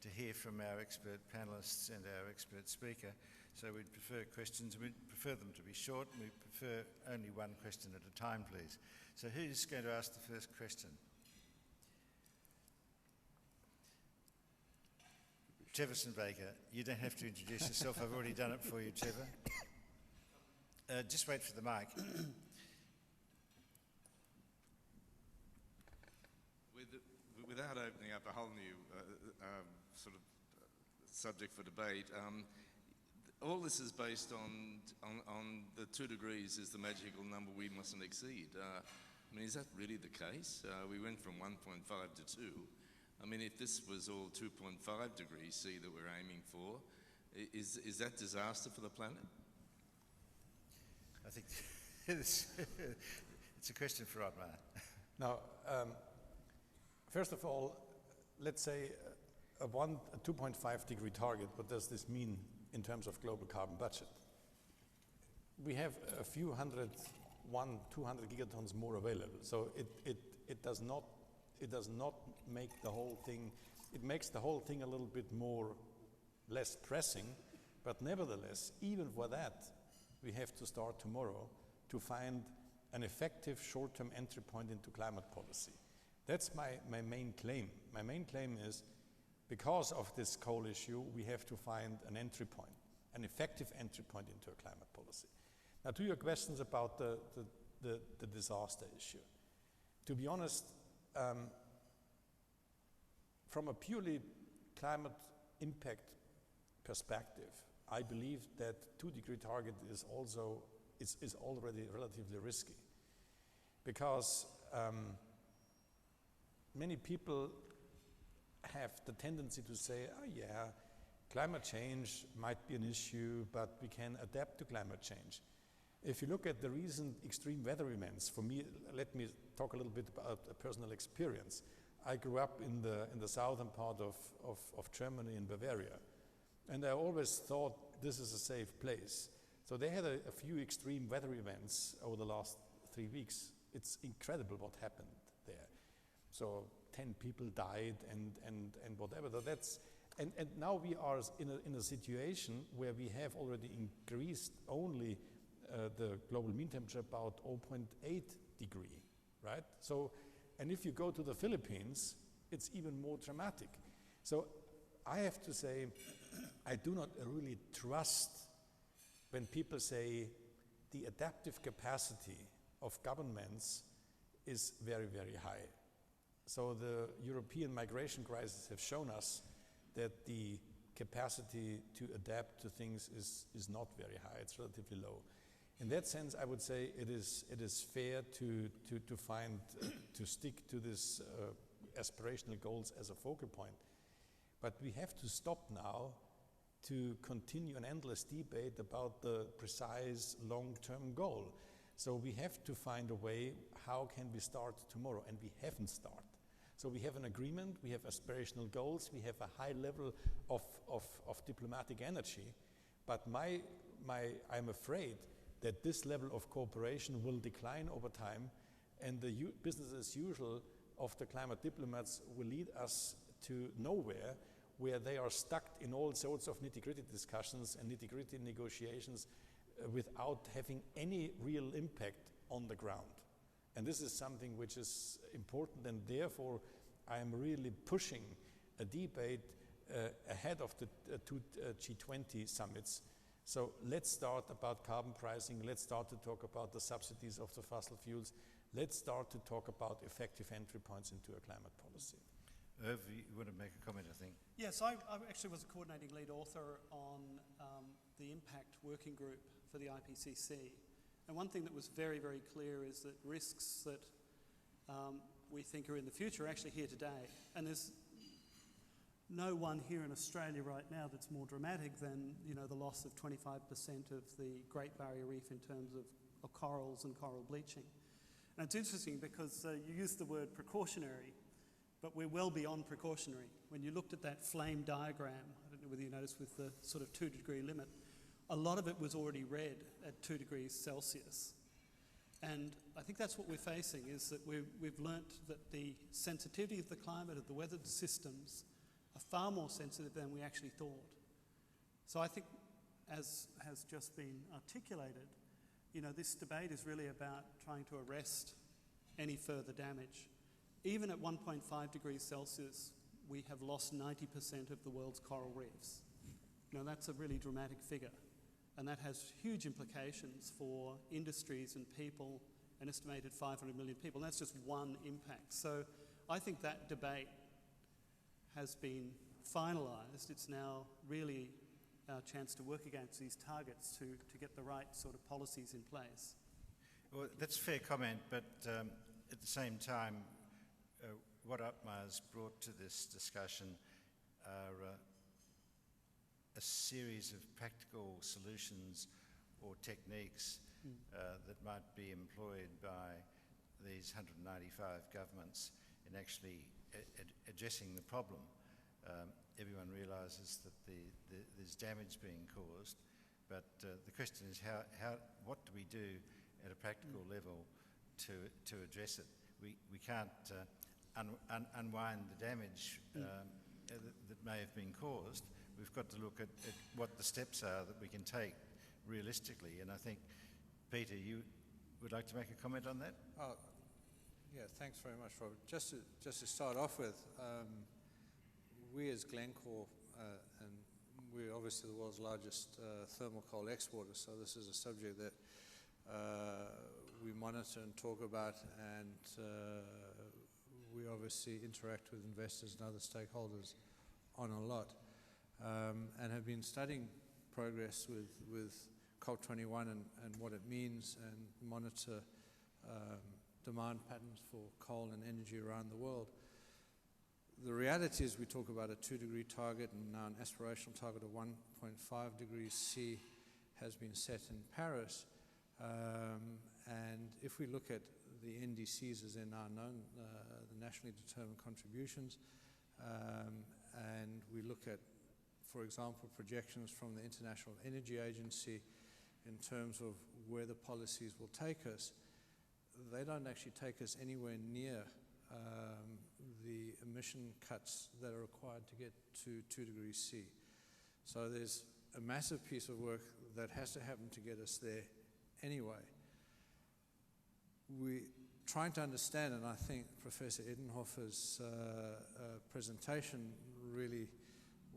to hear from our expert panelists and our expert speaker. So we'd prefer questions, we'd prefer them to be short, and we prefer only one question at a time, please. So who's going to ask the first question? Treverson Baker, you don't have to introduce yourself, I've already done it for you, Trevor. Just wait for the mic. Without opening up a whole new subject for debate, all this is based on the 2 degrees is the magical number we mustn't exceed. I mean, is that really the case? We went from 1.5 to 2. I mean, if this was all 2.5 degrees C that we're aiming for, is that disaster for the planet? I think it's a question for Ottmar. Now, first of all, let's say a 2.5 degree target, what does this mean in terms of global carbon budget? We have a few 200 gigatons more available. So it does not make the whole thing, it makes the whole thing a little bit less pressing, but nevertheless, even for that, we have to start tomorrow to find an effective short-term entry point into climate policy. That's my main claim. My main claim is, because of this coal issue, we have to find an entry point, an effective entry point into a climate policy. Now, to your questions about the disaster issue. To be honest, from a purely climate impact perspective, I believe that 2 degree target is already relatively risky, because many people have the tendency to say, oh yeah, climate change might be an issue, but we can adapt to climate change. If you look at the recent extreme weather events, for me, let me talk a little bit about a personal experience. I grew up in the southern part of Germany, in Bavaria, and I always thought this is a safe place. So they had a few extreme weather events over the last 3 weeks. It's incredible what happened there. So 10 people died and whatever. And now we are in a situation where we have already increased only the global mean temperature about 0.8 degree, right? So, and if you go to the Philippines, it's even more dramatic. So I have to say, I do not really trust when people say the adaptive capacity of governments is very, very high. So the European migration crisis have shown us that the capacity to adapt to things is not very high, it's relatively low. In that sense, I would say it is fair to find, to stick to this aspirational goals as a focal point. But we have to stop now to continue an endless debate about the precise long-term goal. So we have to find a way, how can we start tomorrow? And we haven't started. So we have an agreement, we have aspirational goals, we have a high level of diplomatic energy, but I'm afraid that this level of cooperation will decline over time, and the business as usual of the climate diplomats will lead us to nowhere, where they are stuck in all sorts of nitty-gritty discussions and nitty-gritty negotiations without having any real impact on the ground. And this is something which is important, and therefore I am really pushing a debate ahead of the two G20 summits. So let's start about carbon pricing, let's start to talk about the subsidies of the fossil fuels, let's start to talk about effective entry points into a climate policy. Irv, you want to make a comment, I think? Yes, I actually was a coordinating lead author on the impact working group for the IPCC. And one thing that was very, very clear is that risks that we think are in the future are actually here today. And there's no one here in Australia right now that's more dramatic than, the loss of 25% of the Great Barrier Reef in terms of corals and coral bleaching. And it's interesting because you used the word precautionary, but we're well beyond precautionary. When you looked at that flame diagram, I don't know whether you noticed with the sort of 2-degree limit, a lot of it was already red at 2 degrees Celsius. And I think that's what we're facing, is that we've learnt that the sensitivity of the climate, of the weather systems, are far more sensitive than we actually thought. So I think, as has just been articulated, this debate is really about trying to arrest any further damage. Even at 1.5 degrees Celsius, we have lost 90% of the world's coral reefs. That's a really dramatic figure. And that has huge implications for industries and people, an estimated 500 million people. And that's just one impact. So I think that debate has been finalised. It's now really our chance to work against these targets to get the right sort of policies in place. Well, that's a fair comment, but at the same time, what Ottmar's brought to this discussion are a series of practical solutions or techniques that might be employed by these 195 governments in actually addressing the problem. Everyone realises that there's damage being caused, but the question is what do we do at a practical level to address it? We can't unwind the damage that may have been caused. We've got to look at what the steps are that we can take realistically. And I think, Peter, you would like to make a comment on that? Yeah, thanks very much, Robert. Just to start off with, we as Glencore, and we're obviously the world's largest thermal coal exporter, so this is a subject that we monitor and talk about, and we obviously interact with investors and other stakeholders on a lot, and have been studying progress with COP21 and what it means, and monitor demand patterns for coal and energy around the world. The reality is we talk about a 2-degree target, and now an aspirational target of 1.5 degrees C has been set in Paris. And if we look at the NDCs as they're now known, the nationally determined contributions, and we look at, for example, projections from the International Energy Agency in terms of where the policies will take us, they don't actually take us anywhere near the emission cuts that are required to get to 2 degrees C. So there's a massive piece of work that has to happen to get us there anyway. We're trying to understand, and I think Professor Edenhofer's presentation really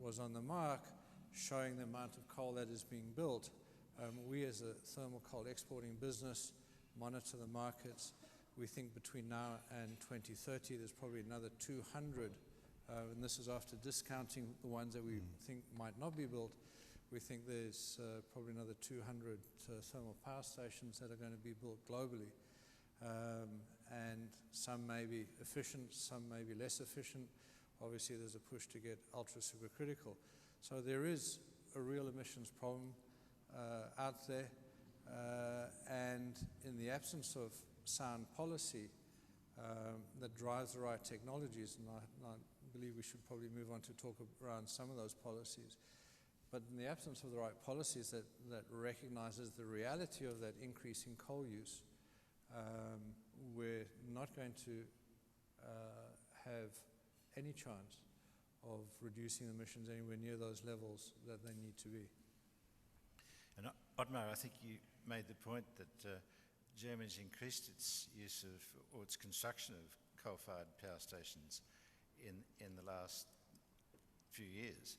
was on the mark, showing the amount of coal that is being built. We as a thermal coal exporting business monitor the markets. We think between now and 2030 there's probably another 200, and this is after discounting the ones that we think might not be built. We think there's probably another 200 thermal power stations that are going to be built globally. And some may be efficient, some may be less efficient. Obviously there's a push to get ultra supercritical. So there is a real emissions problem out there, and in the absence of sound policy that drives the right technologies, and I believe we should probably move on to talk around some of those policies, but in the absence of the right policies that recognizes the reality of that increase in coal use, we're not going to have any chance of reducing emissions anywhere near those levels that they need to be. And Ottmar, I think you made the point that Germany's increased its use of, or its construction of coal-fired power stations in the last few years.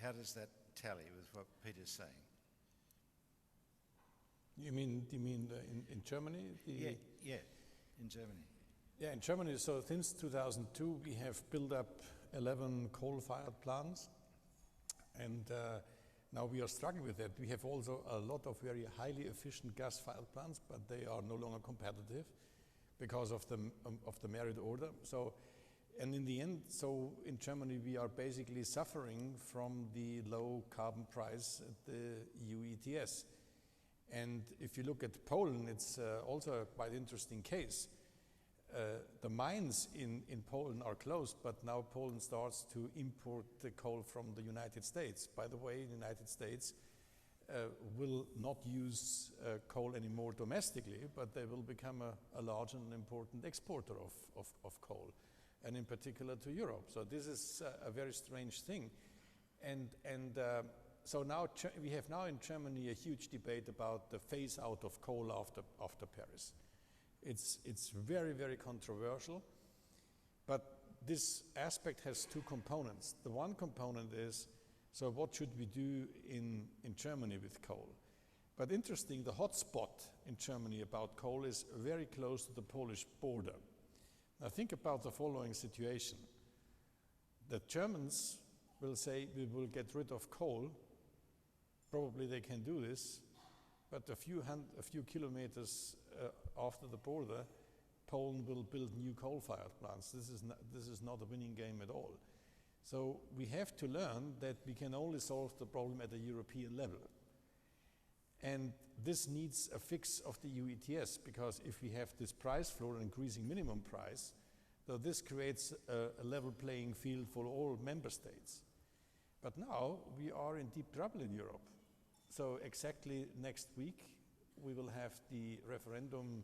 How does that tally with what Peter's saying? You mean in Germany? Yeah, in Germany. Yeah, in Germany, so since 2002, we have built up 11 coal-fired plants, and now we are struggling with that. We have also a lot of very highly efficient gas-fired plants, but they are no longer competitive because of the merit order. So, and in the end, so in Germany, we are basically suffering from the low carbon price at the EU ETS. And if you look at Poland, it's also a quite interesting case. The mines in Poland are closed, but now Poland starts to import the coal from the United States. By the way, the United States will not use coal anymore domestically, but they will become a large and important exporter of coal, and in particular to Europe. So this is a very strange thing. And so now we have now in Germany a huge debate about the phase out of coal after Paris. It's very, very controversial, but this aspect has two components. The one component is, so what should we do in Germany with coal? But interesting, the hotspot in Germany about coal is very close to the Polish border. Now think about the following situation. The Germans will say we will get rid of coal. Probably they can do this, but a few kilometers after the border, Poland will build new coal-fired plants. This is not a winning game at all. So we have to learn that we can only solve the problem at a European level. And this needs a fix of the EU ETS, because if we have this price floor and increasing minimum price, so this creates a level playing field for all member states. But now we are in deep trouble in Europe. So exactly next week, we will have the referendum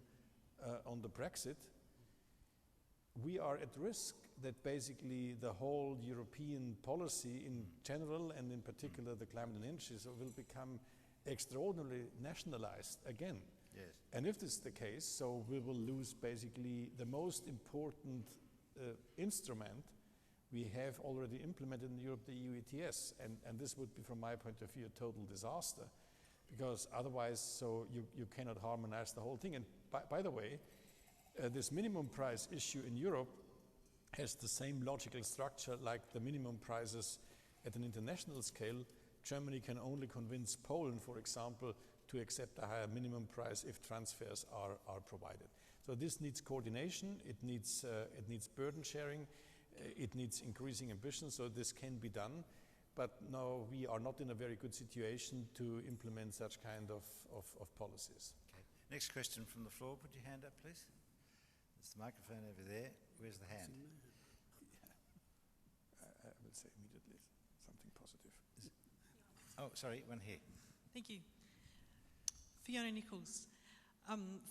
on the Brexit. We are at risk that basically the whole European policy in general, and in particular the climate and energy, will become extraordinarily nationalized again. Yes. And if this is the case, so we will lose basically the most important instrument we have already implemented in Europe, the EU ETS, and this would be, from my point of view, a total disaster, because otherwise, so you cannot harmonize the whole thing. And by the way, this minimum price issue in Europe has the same logical structure like the minimum prices at an international scale. Germany can only convince Poland, for example, to accept a higher minimum price if transfers are provided. So this needs coordination, it needs burden sharing, it needs increasing ambition, so this can be done. But no, we are not in a very good situation to implement such kind of policies. Okay. Next question from the floor. Put your hand up, please. There's the microphone over there. Where's the hand? I will say immediately something positive. Oh, sorry, one here. Thank you. Fiona Nichols,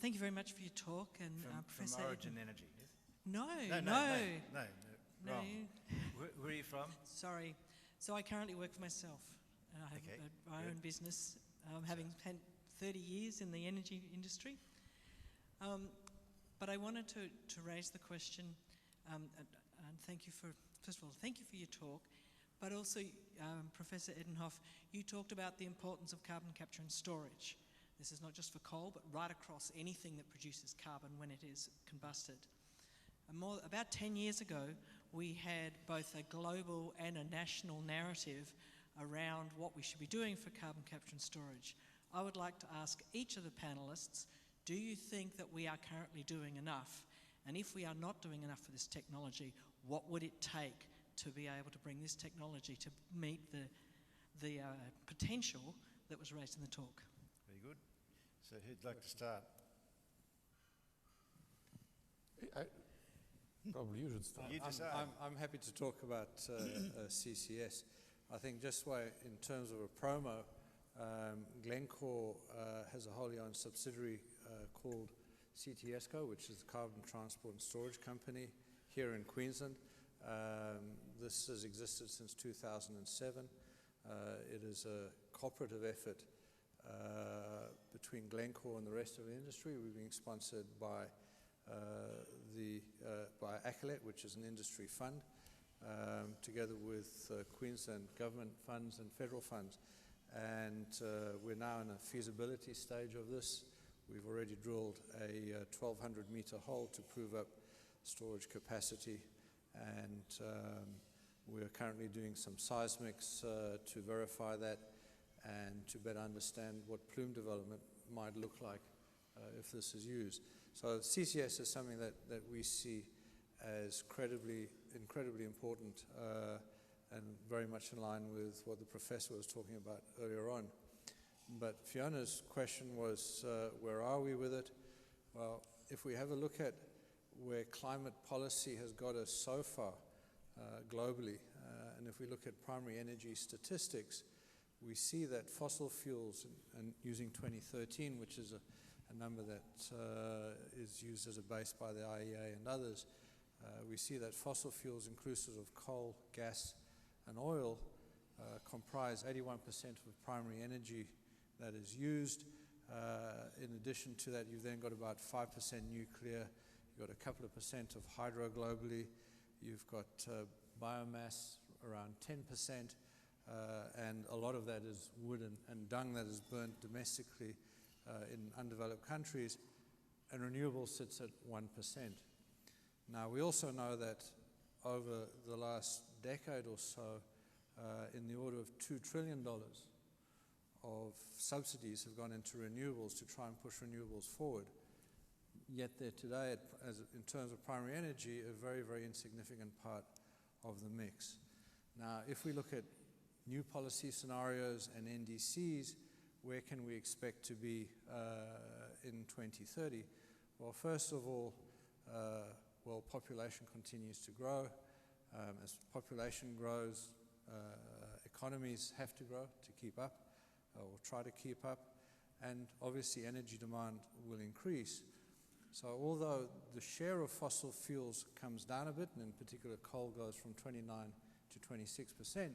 thank you very much for your talk. And Professor from Origin Energy, yes? No. Wrong. Where are you from? Sorry. So I currently work for myself. I have my own business, having spent 30 years in the energy industry. But I wanted to raise the question, and thank you for, first of all, thank you for your talk, But also, Professor Edenhofer, you talked about the importance of carbon capture and storage. This is not just for coal, but right across anything that produces carbon when it is combusted. About 10 years ago, we had both a global and a national narrative around what we should be doing for carbon capture and storage. I would like to ask each of the panellists, do you think that we are currently doing enough? And if we are not doing enough for this technology, what would it take to be able to bring this technology to meet the potential that was raised in the talk? Very good. So who'd like to start? Probably you should start. You decide. I'm happy to talk about CCS. I think just in terms of a promo, Glencore has a wholly owned subsidiary called CTSCo, which is the Carbon Transport and Storage Company here in Queensland. This has existed since 2007. It is a cooperative effort between Glencore and the rest of the industry. We're being sponsored by Accolade, which is an industry fund, together with Queensland government funds and federal funds. And we're now in a feasibility stage of this. We've already drilled a 1,200 meter hole to prove up storage capacity, and we're currently doing some seismics to verify that and to better understand what plume development might look like if this is used. So CCS is something that we see as incredibly important and very much in line with what the professor was talking about earlier on. But Fiona's question was, where are we with it? Well, if we have a look at where climate policy has got us so far globally, and if we look at primary energy statistics, we see that fossil fuels, and using 2013, which is a number that is used as a base by the IEA and others, we see that fossil fuels, inclusive of coal, gas, and oil, comprise 81% of primary energy that is used. In addition to that, you've then got about 5% nuclear, you've got a couple of percent of hydro globally, you've got biomass around 10%, and a lot of that is wood and dung that is burnt domestically in undeveloped countries, and renewable sits at 1%. Now, we also know that over the last decade or so, in the order of $2 trillion of subsidies have gone into renewables to try and push renewables forward. Yet they're today, in terms of primary energy, a very, very insignificant part of the mix. Now, if we look at new policy scenarios and NDCs, where can we expect to be in 2030? Well, first of all, world population continues to grow. As population grows, economies have to grow to keep up, or try to keep up, and obviously energy demand will increase. So although the share of fossil fuels comes down a bit, and in particular coal goes from 29 to 26%,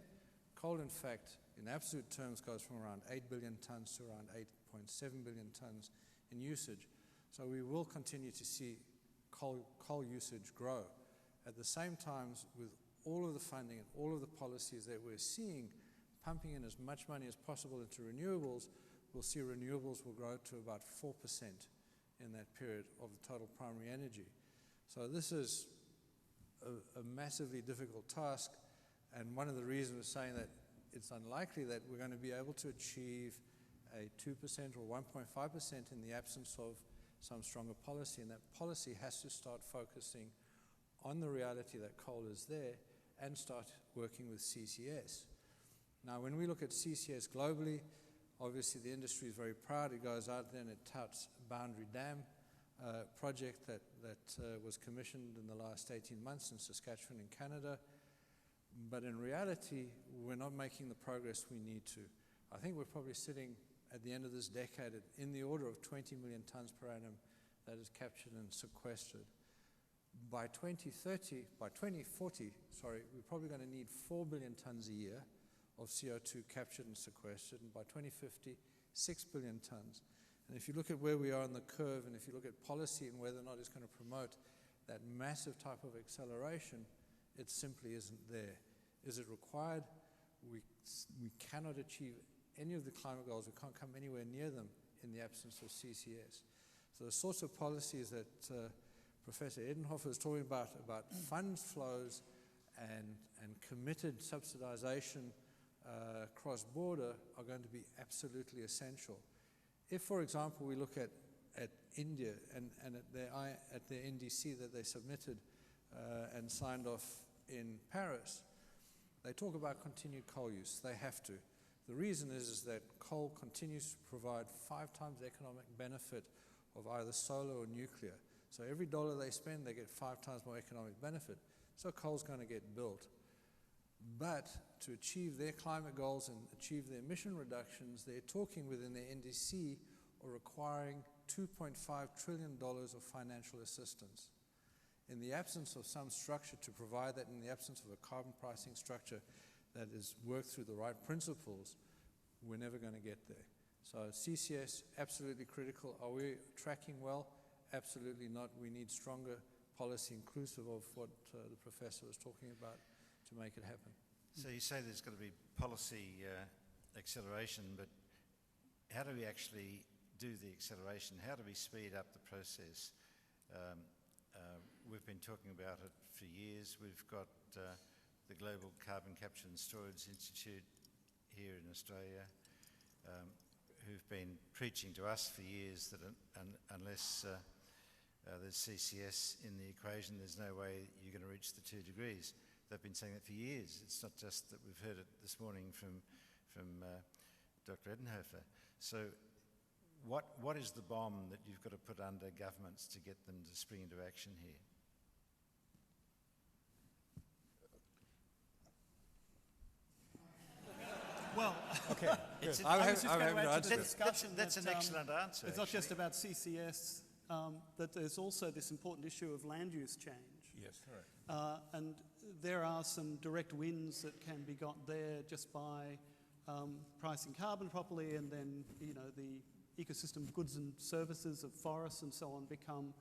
coal in fact in absolute terms goes from around 8 billion tons to around 8.7 billion tons in usage. So we will continue to see coal usage grow. At the same time, with all of the funding and all of the policies that we're seeing, pumping in as much money as possible into renewables, we'll see renewables will grow to about 4% in that period of the total primary energy. So this is a massively difficult task, and one of the reasons we're saying that it's unlikely that we're going to be able to achieve a 2% or 1.5% in the absence of some stronger policy, and that policy has to start focusing on the reality that coal is there and start working with CCS. Now, when we look at CCS globally, obviously the industry is very proud. It goes out there and it touts Boundary Dam project that was commissioned in the last 18 months in Saskatchewan in Canada. But in reality, we're not making the progress we need to. I think we're probably sitting at the end of this decade in the order of 20 million tons per annum that is captured and sequestered. By 2040, we're probably going to need 4 billion tons a year of CO2 captured and sequestered, and by 2050, 6 billion tons. And if you look at where we are on the curve, and if you look at policy and whether or not it's going to promote that massive type of acceleration, it simply isn't there. Is it required? We cannot achieve any of the climate goals. We can't come anywhere near them in the absence of CCS. So the sorts of policies that Professor Edenhofer is talking about funds flows and committed subsidization cross-border are going to be absolutely essential. If, for example, we look at India and at their NDC that they submitted and signed off in Paris, they talk about continued coal use. They have to. The reason is that coal continues to provide 5 times the economic benefit of either solar or nuclear. So every dollar they spend, they get 5 times more economic benefit. So coal's going to get built. But to achieve their climate goals and achieve their emission reductions, they're talking within their NDC or requiring $2.5 trillion of financial assistance. In the absence of some structure to provide that, in the absence of a carbon pricing structure that is worked through the right principles, we're never going to get there. So CCS, absolutely critical. Are we tracking well? Absolutely not. We need stronger policy inclusive of what the professor was talking about to make it happen. So you say there's got to be policy acceleration, but how do we actually do the acceleration? How do we speed up the process? We've been talking about it for years. We've got the Global Carbon Capture and Storage Institute here in Australia, who've been preaching to us for years that unless there's CCS in the equation, there's no way you're going to reach the 2 degrees. They've been saying that for years. It's not just that we've heard it this morning from Dr. Edenhofer. So what is the bomb that you've got to put under governments to get them to spring into action here? Well, Okay, good. I was just going to add to the discussion That's an excellent answer. It's not just about CCS, that there's also this important issue of land use change. Yes, correct. And there are some direct wins that can be got there just by pricing carbon properly, and then the ecosystem goods and services of forests and so on become,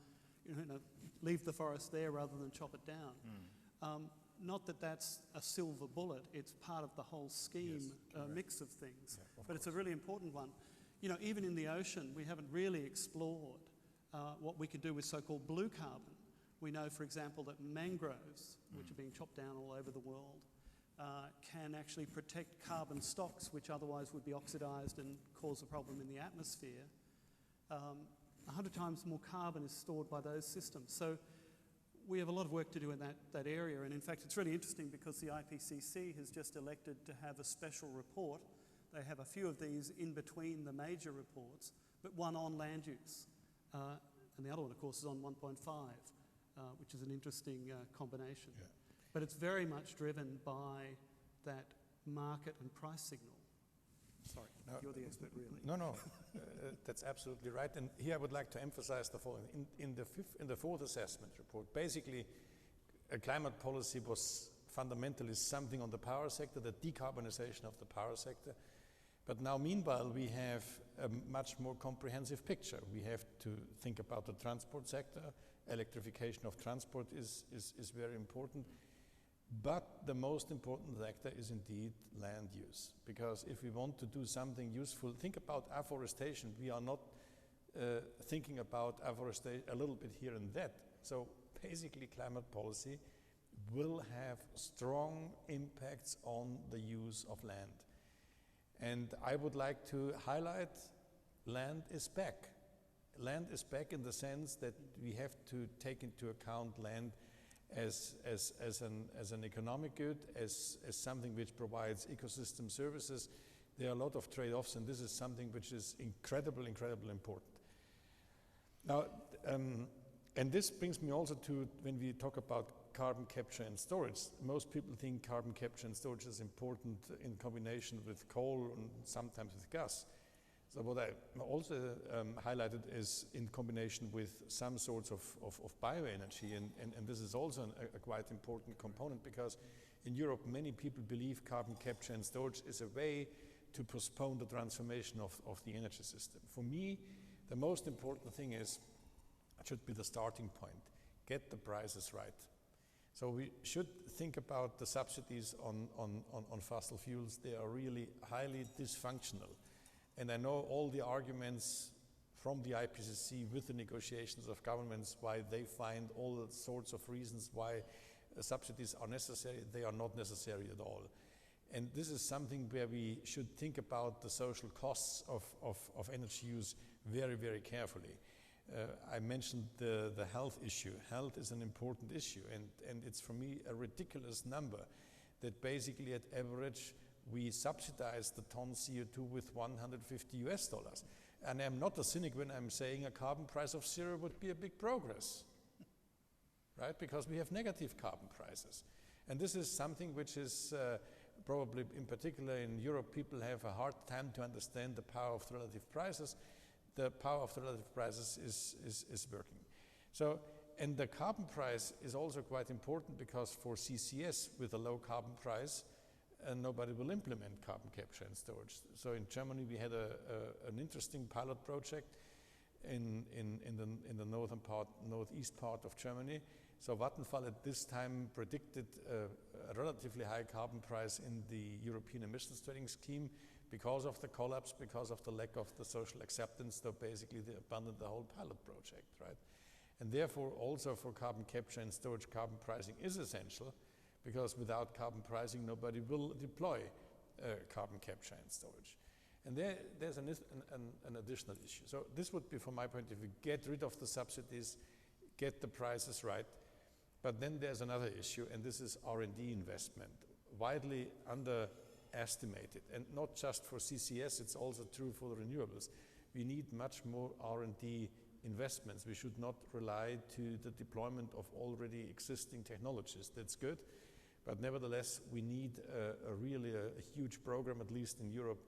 leave the forest there rather than chop it down. Not that that's a silver bullet, it's part of the whole scheme mix of things, but it's a really important one. Even in the ocean, we haven't really explored what we could do with so-called blue carbon. We know, for example, that mangroves, which are being chopped down all over the world, can actually protect carbon stocks, which otherwise would be oxidized and cause a problem in the atmosphere. 100 times more carbon is stored by those systems. So we have a lot of work to do in that area, and in fact it's really interesting because the IPCC has just elected to have a special report. They have a few of these in between the major reports, but one on land use, and the other one of course is on 1.5, which is an interesting combination. Yeah. But it's very much driven by that market and price signal. Sorry, you're the expert really. No, that's absolutely right. And here I would like to emphasize the following. In the 4th assessment report, basically a climate policy was fundamentally something on the power sector, the decarbonization of the power sector. But now meanwhile we have a much more comprehensive picture. We have to think about the transport sector. Electrification of transport is very important. But the most important factor is indeed land use, because if we want to do something useful, think about afforestation. We are not thinking about afforestation a little bit here and that. So basically climate policy will have strong impacts on the use of land. And I would like to highlight land is back. Land is back in the sense that we have to take into account land as an economic good, as something which provides ecosystem services. There are a lot of trade-offs, and this is something which is incredibly important. Now, and this brings me also to when we talk about carbon capture and storage. Most people think carbon capture and storage is important in combination with coal and sometimes with gas. So what I also highlighted is in combination with some sorts of bioenergy, and this is also a quite important component, because in Europe many people believe carbon capture and storage is a way to postpone the transformation of the energy system. For me, the most important thing is, it should be the starting point. Get the prices right. So we should think about the subsidies on fossil fuels. They are really highly dysfunctional. And I know all the arguments from the IPCC with the negotiations of governments, why they find all sorts of reasons why subsidies are necessary. They are not necessary at all. And this is something where we should think about the social costs of energy use very, very carefully. I mentioned the health issue. Health is an important issue, and it's for me a ridiculous number that basically at average we subsidize the ton CO2 with $150. And I'm not a cynic when I'm saying a carbon price of 0 would be a big progress, right? Because we have negative carbon prices. And this is something which is probably in particular in Europe, people have a hard time to understand the power of the relative prices. The power of the relative prices is working. So, and the carbon price is also quite important because for CCS with a low carbon price, nobody will implement carbon capture and storage. So in Germany we had an interesting pilot project in the northeast part of Germany. So Vattenfall at this time predicted a relatively high carbon price in the European emissions trading scheme because of the collapse, because of the lack of the social acceptance. So basically they abandoned the whole pilot project, right? And therefore also for carbon capture and storage, carbon pricing is essential, because without carbon pricing nobody will deploy carbon capture and storage. And there's an additional issue. So this would be, from my point of view, get rid of the subsidies, get the prices right. But then there's another issue, and this is R&D investment, widely underestimated. And not just for CCS, it's also true for the renewables. We need much more R&D investments. We should not rely to the deployment of already existing technologies. That's good, but nevertheless, we need really a huge program, at least in Europe,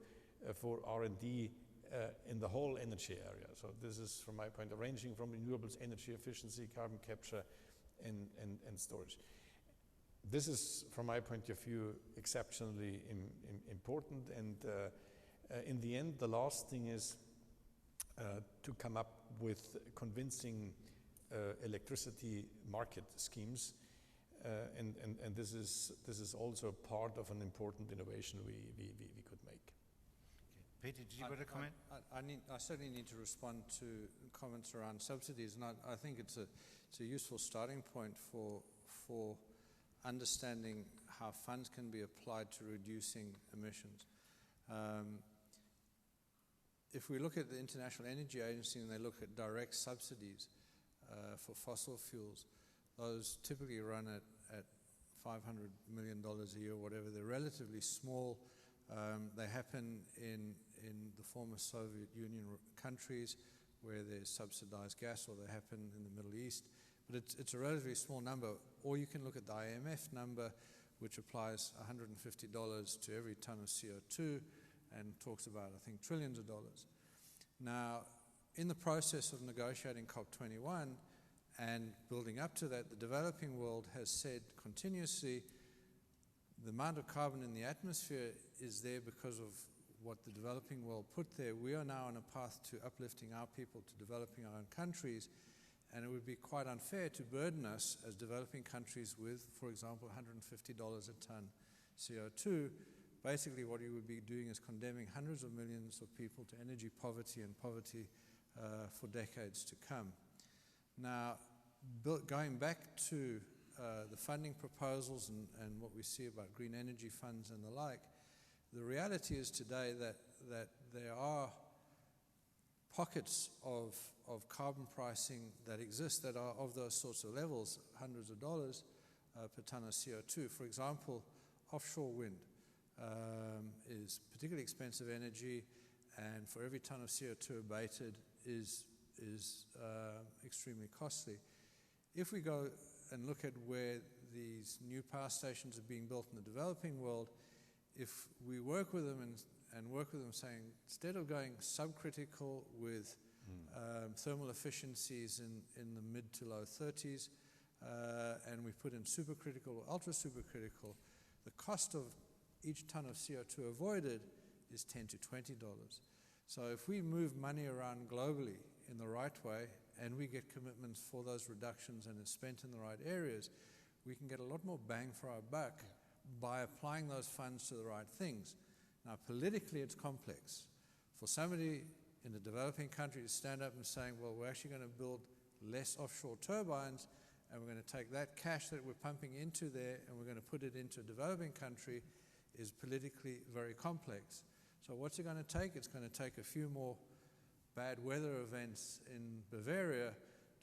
for R&D in the whole energy area. So this is, from my point, ranging from renewables, energy efficiency, carbon capture, and storage. This is, from my point of view, exceptionally important. And in the end, the last thing is to come up with convincing electricity market schemes. And this is also part of an important innovation we could make. Okay. Peter, did you want to comment? I certainly need to respond to comments around subsidies, and I think it's a useful starting point for understanding how funds can be applied to reducing emissions. If we look at the International Energy Agency and they look at direct subsidies for fossil fuels, those typically run at $500 million a year, whatever. They're relatively small. They happen in the former Soviet Union countries where there's subsidized gas, or they happen in the Middle East. But it's a relatively small number. Or you can look at the IMF number, which applies $150 to every ton of CO2 and talks about, I think, trillions of dollars. Now, in the process of negotiating COP21 and building up to that, the developing world has said continuously the amount of carbon in the atmosphere is there because of what the developing world put there. We are now on a path to uplifting our people, to developing our own countries, and it would be quite unfair to burden us as developing countries with, for example, $150 a ton CO2. Basically what you would be doing is condemning hundreds of millions of people to energy poverty and poverty for decades to come. Now, going back to the funding proposals and what we see about green energy funds and the like, the reality is today that there are pockets of carbon pricing that exist that are of those sorts of levels, hundreds of dollars per ton of CO2. For example, offshore wind is particularly expensive energy, and for every ton of CO2 abated is extremely costly. If we go and look at where these new power stations are being built in the developing world, if we work with them and work with them saying, instead of going subcritical with thermal efficiencies in the mid to low 30s, and we put in supercritical or ultra supercritical, the cost of each ton of CO2 avoided is $10 to $20. So if we move money around globally in the right way and we get commitments for those reductions and it's spent in the right areas, we can get a lot more bang for our buck by applying those funds to the right things. Now, politically, it's complex. For somebody in a developing country to stand up and saying, well, we're actually going to build less offshore turbines, and we're going to take that cash that we're pumping into there and we're going to put it into a developing country, is politically very complex. So what's it going to take? It's going to take a few more bad weather events in Bavaria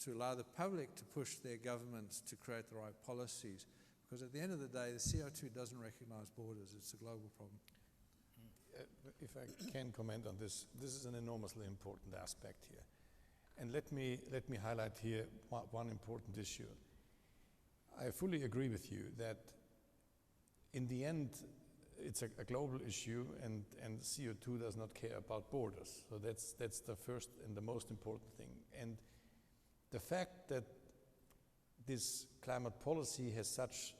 to allow the public to push their governments to create the right policies. Because at the end of the day, the CO2 doesn't recognize borders. It's a global problem. If I can comment on this, this is an enormously important aspect here. And let me highlight here one important issue. I fully agree with you that in the end, it's a global issue, and CO2 does not care about borders. So that's the first and the most important thing. And the fact that this climate policy has such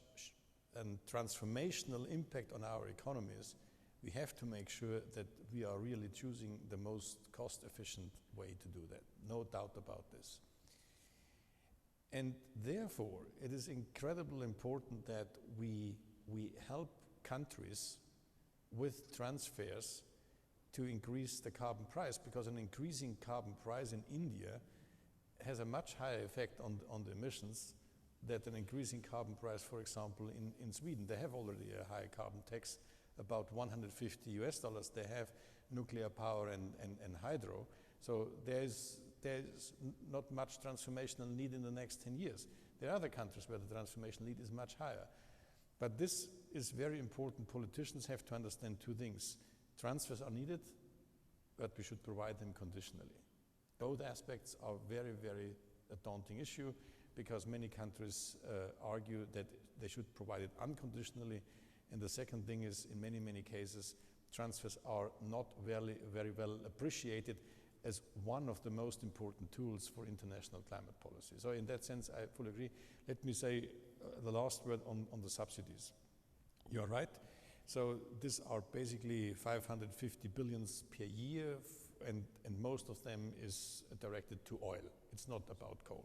a transformational impact on our economies, we have to make sure that we are really choosing the most cost-efficient way to do that. No doubt about this. And therefore, it is incredibly important that we help countries with transfers to increase the carbon price, because an increasing carbon price in India has a much higher effect on the emissions than an increasing carbon price, for example, in Sweden. They have already a high carbon tax, about $150. They have nuclear power and hydro. So there's not much transformational need in the next 10 years. There are other countries where the transformation need is much higher. But this is very important. Politicians have to understand two things. Transfers are needed, but we should provide them conditionally. Both aspects are very, very a daunting issue, because many countries argue that they should provide it unconditionally. And the second thing is, in many, many cases, transfers are not very, very well appreciated as one of the most important tools for international climate policy. So in that sense, I fully agree. Let me say the last word on the subsidies. You're right. So these are basically 550 billion per year, and most of them is directed to oil. It's not about coal.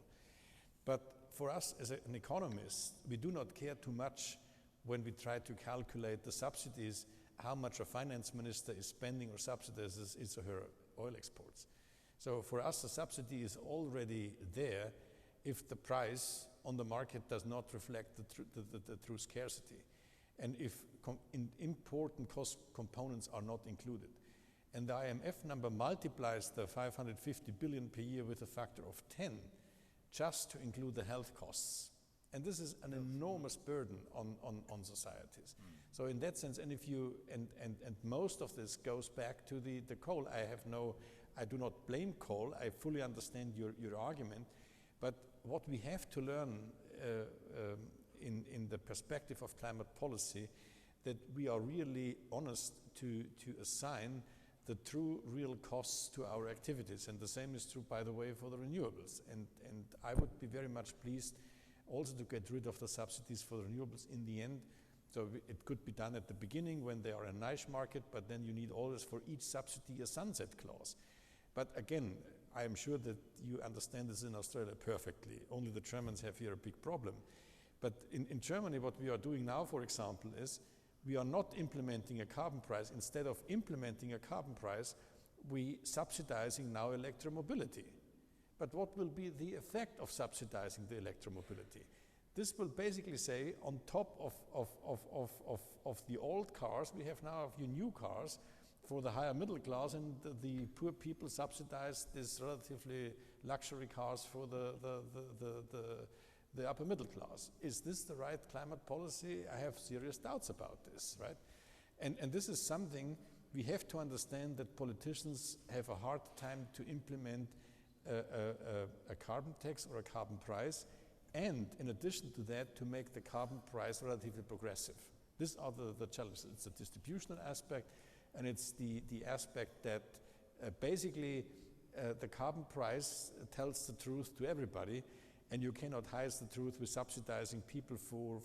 But for us as an economist, we do not care too much when we try to calculate the subsidies, how much a finance minister is spending or subsidizes his or her oil exports. So for us, the subsidy is already there if the price on the market does not reflect the true scarcity, and if important cost components are not included. And the IMF number multiplies the 550 billion per year with a factor of 10 just to include the health costs. And this is an enormous burden on societies. So in that sense, and if you and most of this goes back to the coal. I do not blame coal. I fully understand your argument, but what we have to learn in the perspective of climate policy, that we are really honest to assign the true real costs to our activities, and the same is true, by the way, for the renewables. And I would be very much pleased also to get rid of the subsidies for the renewables in the end. So it could be done at the beginning when they are a niche market, but then you need always for each subsidy a sunset clause. But again, I am sure that you understand this in Australia perfectly. Only the Germans have here a big problem. But in Germany, what we are doing now, for example, is we are not implementing a carbon price. Instead of implementing a carbon price, we subsidizing now electromobility. But what will be the effect of subsidizing the electromobility? This will basically say, on top of the old cars, we have now a few new cars for the higher middle class, and the poor people subsidize these relatively luxury cars for the upper middle class. Is this the right climate policy? I have serious doubts about this, right? And this is something we have to understand, that politicians have a hard time to implement a carbon tax or a carbon price, and in addition to that, to make the carbon price relatively progressive. These are the challenges. It's the distributional aspect, and it's the aspect that basically the carbon price tells the truth to everybody, and you cannot hide the truth with subsidizing people for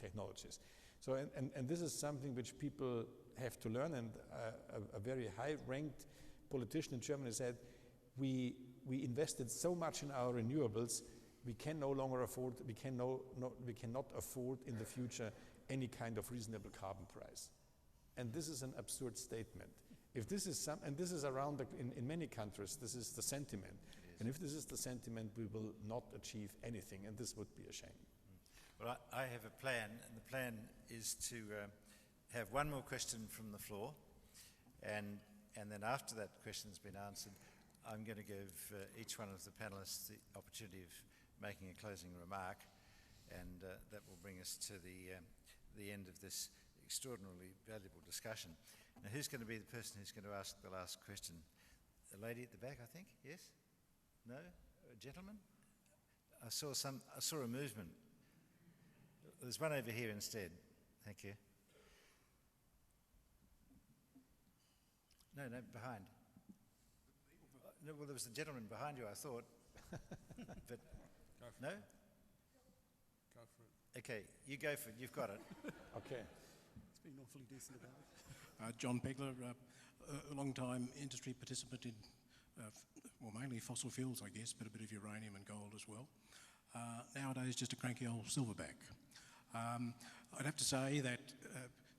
technologies. So, and this is something which people have to learn, and a very high-ranked politician in Germany said, we invested so much in our renewables, we can no longer afford, we cannot afford in the future any kind of reasonable carbon price. And this is an absurd statement. If this is and this is around in many countries, this is the sentiment. And if this is the sentiment, we will not achieve anything, and this would be a shame. Well, I have a plan, and the plan is to have one more question from the floor, and then after that question's been answered, I'm going to give each one of the panelists the opportunity of making a closing remark, and that will bring us to the end of this extraordinarily valuable discussion. Now, who's going to be the person who's going to ask the last question? The lady at the back, I think. Yes? No? A gentleman? I saw a movement. There's one over here instead. Thank you. No, behind. No, well, there was a gentleman behind you, I thought. But no? Go for it. Okay, you go for it. You've got it. Okay. It's been awfully decent about it. John Pegler, a long-time industry participant in, well, mainly fossil fuels, I guess, but a bit of uranium and gold as well. Nowadays, just a cranky old silverback. I'd have to say that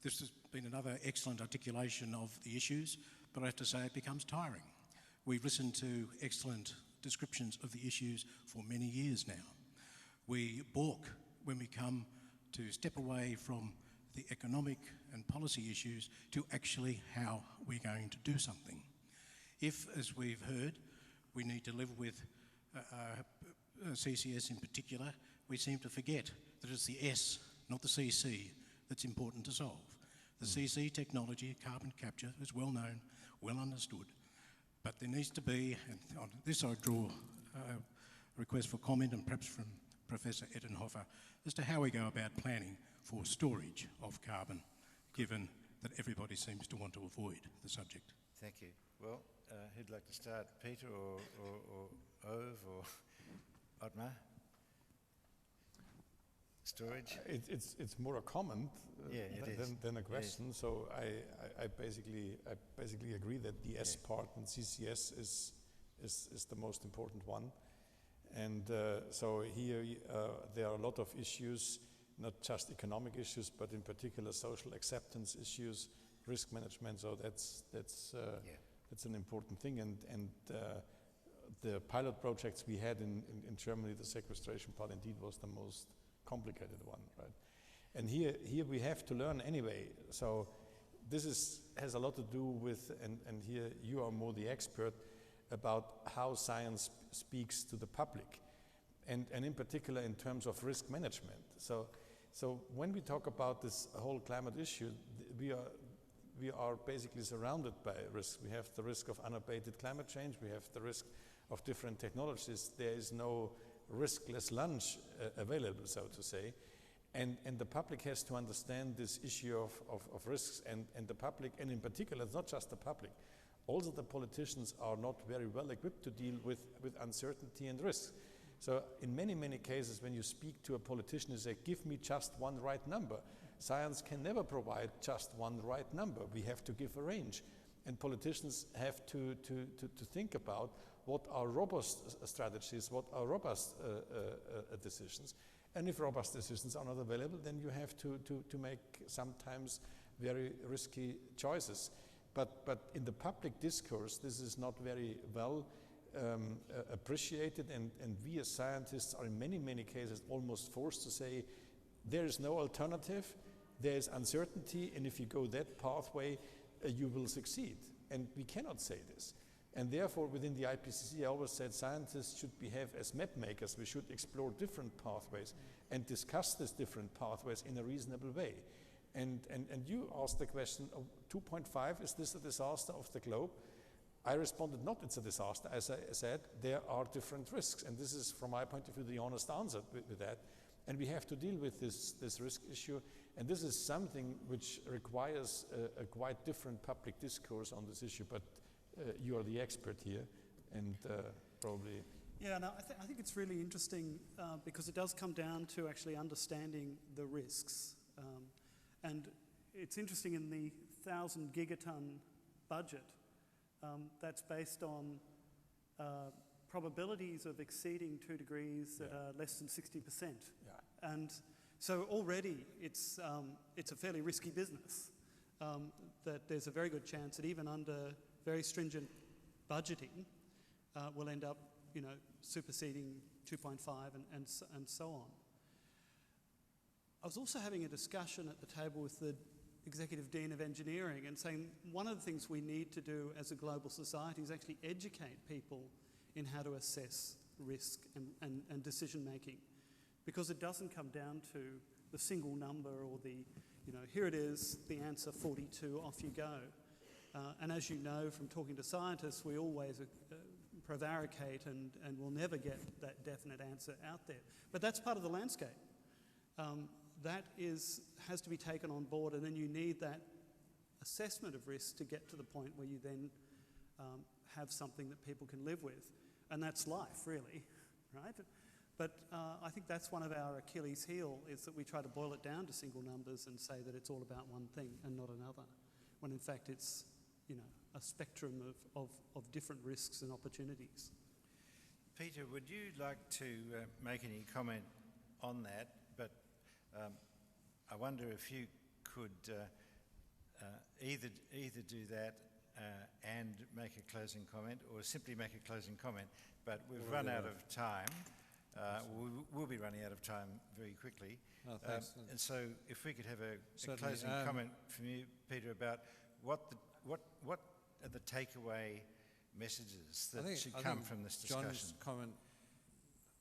this has been another excellent articulation of the issues, but I have to say it becomes tiring. We've listened to excellent descriptions of the issues for many years now. We balk when we come to step away from the economic and policy issues to actually how we're going to do something. If, as we've heard, we need to live with CCS in particular, we seem to forget that it's the S, not the CC, that's important to solve. The CC technology, carbon capture, is well known, well understood, but there needs to be, and on this I draw a request for comment, and perhaps from Professor Edenhofer, as to how we go about planning for storage of carbon, given that everybody seems to want to avoid the subject. Thank you. Well, who'd like to start? Peter or Ove or Ottmar? Storage? It's more a comment than a question. Yes. So I basically agree that the S part in CCS is the most important one. And so here there are a lot of issues, not just economic issues, but in particular social acceptance issues, risk management. So that's an important thing. And the pilot projects we had in Germany, the sequestration part indeed was the most complicated one, right? And here we have to learn anyway. So this has a lot to do with, and here you are more the expert, about how science speaks to the public, and in particular in terms of risk management. So when we talk about this whole climate issue, we are basically surrounded by risks. We have the risk of unabated climate change. We have the risk of different technologies. There is no riskless lunch available, so to say. And the public has to understand this issue of risks, and the public, and in particular, it's not just the public, also the politicians are not very well equipped to deal with uncertainty and risk. So in many, many cases, when you speak to a politician, you say, give me just one right number. Science can never provide just one right number. We have to give a range. And politicians have to think about what are robust strategies, what are robust decisions. And if robust decisions are not available, then you have to make sometimes very risky choices. But in the public discourse, this is not very well appreciated, and we as scientists are in many, many cases almost forced to say, there is no alternative, there is uncertainty, and if you go that pathway, you will succeed. And we cannot say this. And therefore, within the IPCC, I always said scientists should behave as map makers. We should explore different pathways and discuss these different pathways in a reasonable way. And you asked the question, 2.5, is this a disaster of the globe? I responded, not, it's a disaster. As I said, there are different risks. And this is, from my point of view, the honest answer with that. And we have to deal with this risk issue. And this is something which requires a quite different public discourse on this issue. But you are the expert here, and probably... Yeah, no, I think it's really interesting because it does come down to actually understanding the risks. And it's interesting, in the 1,000 gigaton budget, that's based on probabilities of exceeding 2 degrees that are less than 60%. Yeah. And so already it's a fairly risky business, that there's a very good chance that even under very stringent budgeting, we'll end up, superseding 2.5 and so on. I was also having a discussion at the table with the Executive Dean of Engineering and saying one of the things we need to do as a global society is actually educate people in how to assess risk and decision making, because it doesn't come down to the single number or the, here it is, the answer 42, off you go. And as you know from talking to scientists, we always prevaricate and we'll never get that definite answer out there. But that's part of the landscape. That has to be taken on board, and then you need that assessment of risk to get to the point where you then have something that people can live with. And that's life, really, right? But I think that's one of our Achilles' heel, is that we try to boil it down to single numbers and say that it's all about one thing and not another, when in fact it's, a spectrum of different risks and opportunities. Peter, would you like to make any comment on that? But I wonder if you could either do that and make a closing comment, or simply make a closing comment. But we've run out of time. We'll be running out of time very quickly. Oh, thanks. And so if we could have a Certainly, closing comment from you, Peter, about what are the takeaway messages that should come from this discussion? John's comment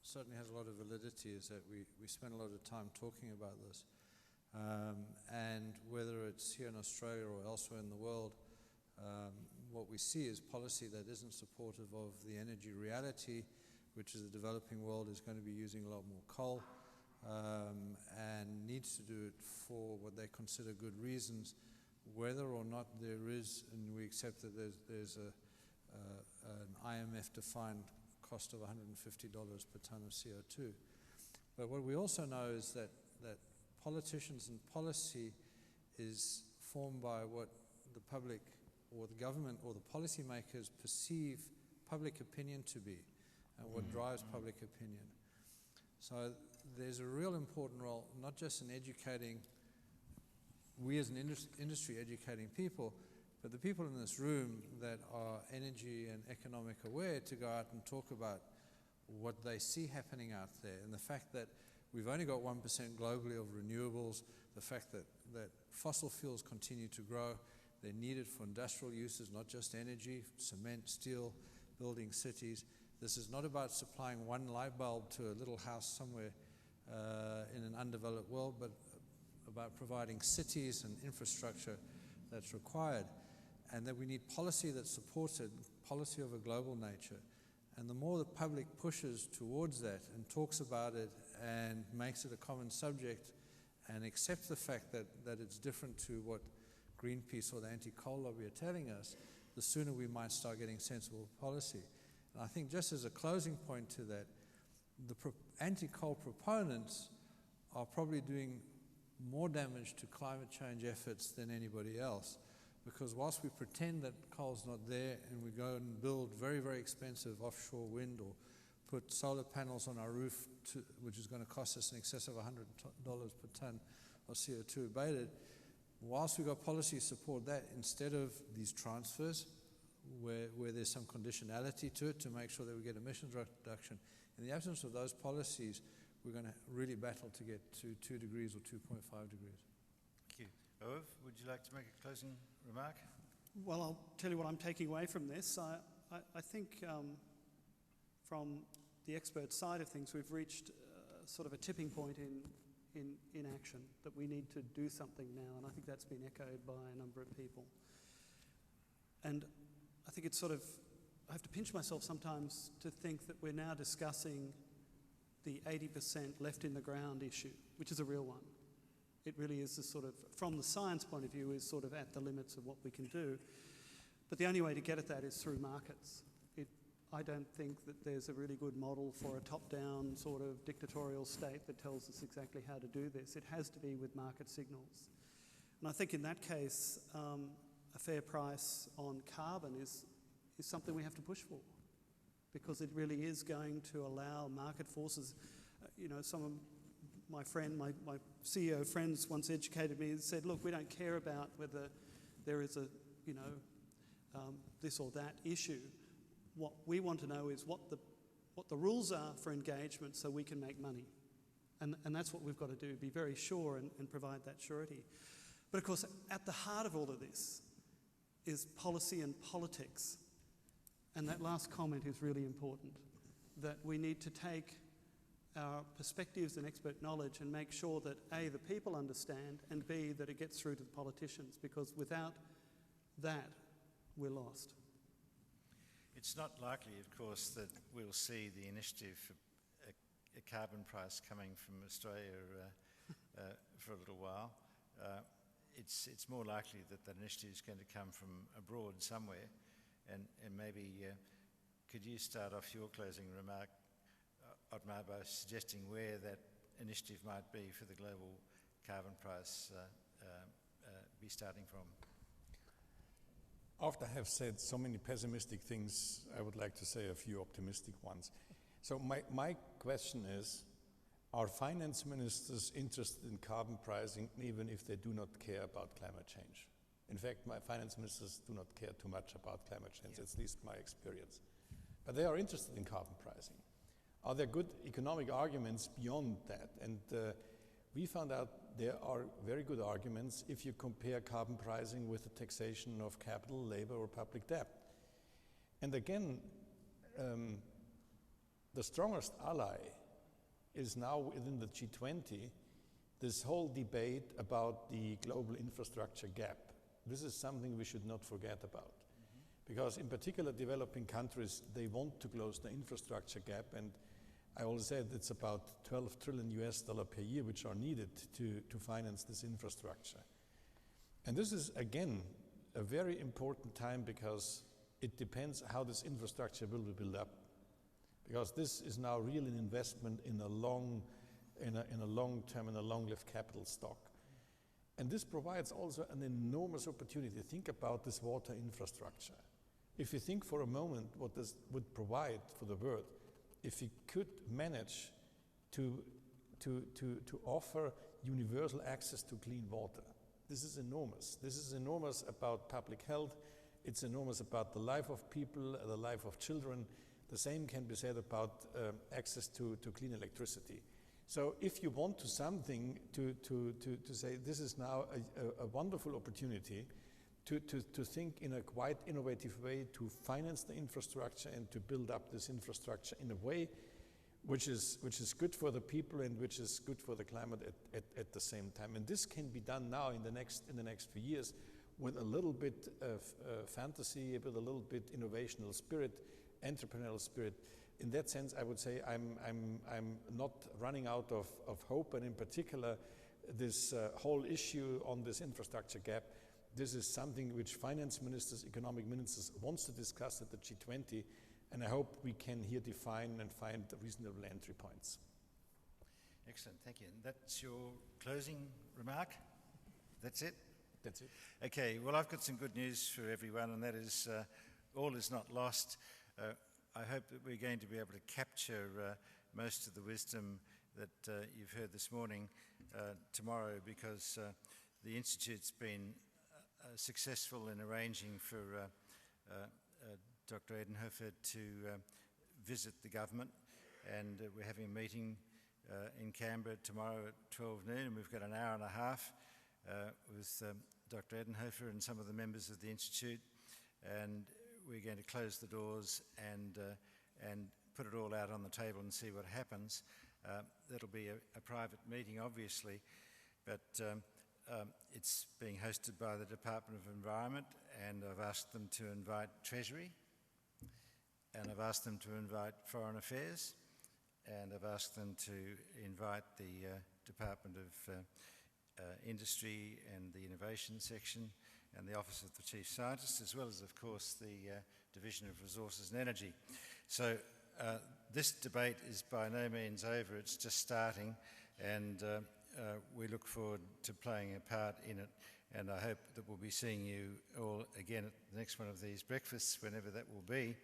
certainly has a lot of validity, is that we spend a lot of time talking about this. And whether it's here in Australia or elsewhere in the world, what we see is policy that isn't supportive of the energy reality, which is the developing world is going to be using a lot more coal and needs to do it for what they consider good reasons, whether or not there is, and we accept that there's an IMF-defined cost of $150 per tonne of CO2. But what we also know is that politicians and policy is formed by what the public or the government or the policymakers perceive public opinion to be, and what drives public opinion. So there's a real important role, not just in educating, we as an industry educating people, but the people in this room that are energy and economic aware, to go out and talk about what they see happening out there, and the fact that we've only got 1% globally of renewables, the fact that fossil fuels continue to grow, they're needed for industrial uses, not just energy, cement, steel, building cities. This is not about supplying one light bulb to a little house somewhere in an undeveloped world, but about providing cities and infrastructure that's required, and that we need policy that supports it, policy of a global nature. And the more the public pushes towards that and talks about it and makes it a common subject and accepts the fact that it's different to what Greenpeace or the anti-coal lobby are telling us, the sooner we might start getting sensible policy. And I think just as a closing point to that, the anti-coal proponents are probably doing more damage to climate change efforts than anybody else, because whilst we pretend that coal's not there and we go and build very, very expensive offshore wind or put solar panels on our roof, which is going to cost us in excess of $100 per tonne of CO2 abated, whilst we've got policy support that, instead of these transfers where there's some conditionality to it to make sure that we get emissions reduction, in the absence of those policies, we're going to really battle to get to 2 degrees or 2.5 degrees. Thank you. Hoegh, would you like to make a closing remark? Well, I'll tell you what I'm taking away from this. I think from the expert side of things, we've reached sort of a tipping point in action, that we need to do something now, and I think that's been echoed by a number of people. And I think it's sort of, I have to pinch myself sometimes to think that we're now discussing the 80% left in the ground issue, which is a real one. It really is the sort of, from the science point of view, is sort of at the limits of what we can do. But the only way to get at that is through markets. I don't think that there's a really good model for a top-down sort of dictatorial state that tells us exactly how to do this. It has to be with market signals. And I think in that case, a fair price on carbon is something we have to push for. because it really is going to allow market forces. Some of my CEO friends once educated me and said, look, we don't care about whether there is a, this or that issue. What we want to know is what the rules are for engagement so we can make money. And that's what we've got to do, be very sure and provide that surety. But of course, at the heart of all of this is policy and politics. And that last comment is really important, that we need to take our perspectives and expert knowledge and make sure that A, the people understand, and B, that it gets through to the politicians, because without that, we're lost. It's not likely, of course, that we'll see the initiative for a carbon price coming from Australia for a little while. It's more likely that that initiative is going to come from abroad somewhere. And maybe could you start off your closing remark, Ottmar, by suggesting where that initiative might be for the global carbon price be starting from? After I have said so many pessimistic things, I would like to say a few optimistic ones. So my question is, are finance ministers interested in carbon pricing even if they do not care about climate change? In fact, my finance ministers do not care too much about climate change, at least my experience. But they are interested in carbon pricing. Are there good economic arguments beyond that? And we found out there are very good arguments if you compare carbon pricing with the taxation of capital, labor, or public debt. And again, the strongest ally is now within the G20, this whole debate about the global infrastructure gap. This is something we should not forget about. Because in particular, developing countries, they want to close the infrastructure gap, and I always said it's about 12 trillion US dollar per year which are needed to finance this infrastructure. And this is, again, a very important time because it depends how this infrastructure will be built up. Because this is now really an investment in a long-term and a long-lived capital stock. And this provides also an enormous opportunity. Think about this water infrastructure. If you think for a moment what this would provide for the world, if we could manage to offer universal access to clean water, this is enormous. This is enormous about public health. It's enormous about the life of people, the life of children. The same can be said about access to clean electricity. So if you want to something to say this is now a wonderful opportunity to think in a quite innovative way to finance the infrastructure and to build up this infrastructure in a way which is good for the people and which is good for the climate at the same time. And this can be done now in the next few years with a little bit of fantasy, with a little bit innovational spirit, entrepreneurial spirit. In that sense, I would say I'm not running out of hope, and in particular, this whole issue on this infrastructure gap, this is something which finance ministers, economic ministers wants to discuss at the G20, and I hope we can here define and find reasonable entry points. Excellent, thank you. And that's your closing remark? That's it? That's it. Okay, well, I've got some good news for everyone, and that is all is not lost. I hope that we're going to be able to capture most of the wisdom that you've heard this morning tomorrow, because the Institute's been successful in arranging for Dr. Edenhofer to visit the government, and we're having a meeting in Canberra tomorrow at 12 noon, and we've got an hour and a half with Dr. Edenhofer and some of the members of the Institute, and we're going to close the doors and put it all out on the table and see what happens. That'll be a private meeting, obviously, but it's being hosted by the Department of Environment, and I've asked them to invite Treasury, and I've asked them to invite Foreign Affairs, and I've asked them to invite the Department of Industry and the Innovation section, and the Office of the Chief Scientist, as well as, of course, the Division of Resources and Energy. So this debate is by no means over, it's just starting, and we look forward to playing a part in it, and I hope that we'll be seeing you all again at the next one of these breakfasts, whenever that will be.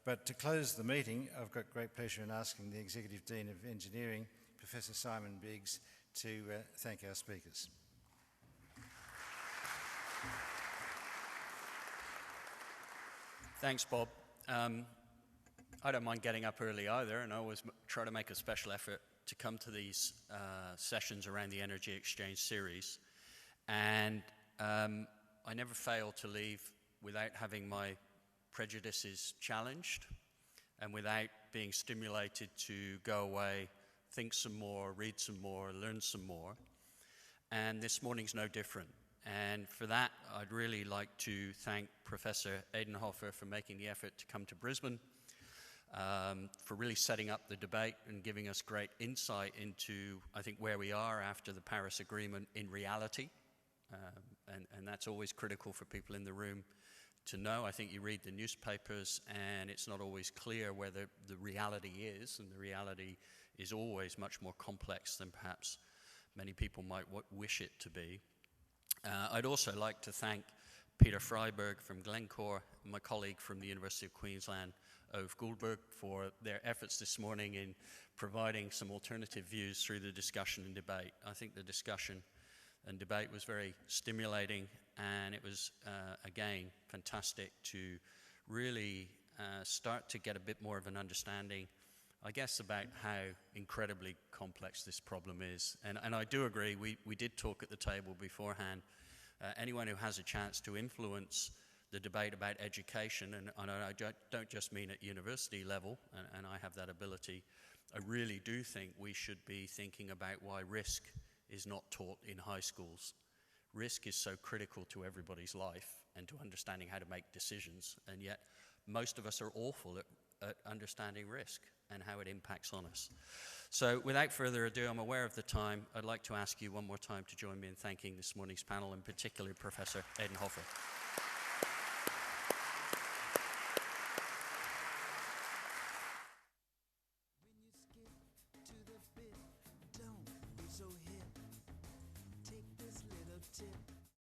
But to close the meeting, I've got great pleasure in asking the Executive Dean of Engineering, Professor Simon Biggs, to thank our speakers. Thanks, Bob. I don't mind getting up early either, and I always try to make a special effort to come to these sessions around the Energy Exchange series. And I never fail to leave without having my prejudices challenged and without being stimulated to go away, think some more, read some more, learn some more. And this morning's no different. And for that, I'd really like to thank Professor Edenhofer for making the effort to come to Brisbane, for really setting up the debate and giving us great insight into, I think, where we are after the Paris Agreement in reality. And that's always critical for people in the room to know. I think you read the newspapers and it's not always clear where the reality is, and the reality is always much more complex than perhaps many people might wish it to be. I'd also like to thank Peter Freyberg from Glencore, my colleague from the University of Queensland, Hoegh-Guldberg, for their efforts this morning in providing some alternative views through the discussion and debate. I think the discussion and debate was very stimulating, and it was, again, fantastic to really start to get a bit more of an understanding, I guess, about how incredibly complex this problem is. And I do agree, we did talk at the table beforehand. Anyone who has a chance to influence the debate about education, and I don't just mean at university level, and I have that ability, I really do think we should be thinking about why risk is not taught in high schools. Risk is so critical to everybody's life and to understanding how to make decisions, and yet most of us are awful at understanding risk and how it impacts on us. So without further ado, I'm aware of the time. I'd like to ask you one more time to join me in thanking this morning's panel, and particularly Professor Edenhofer.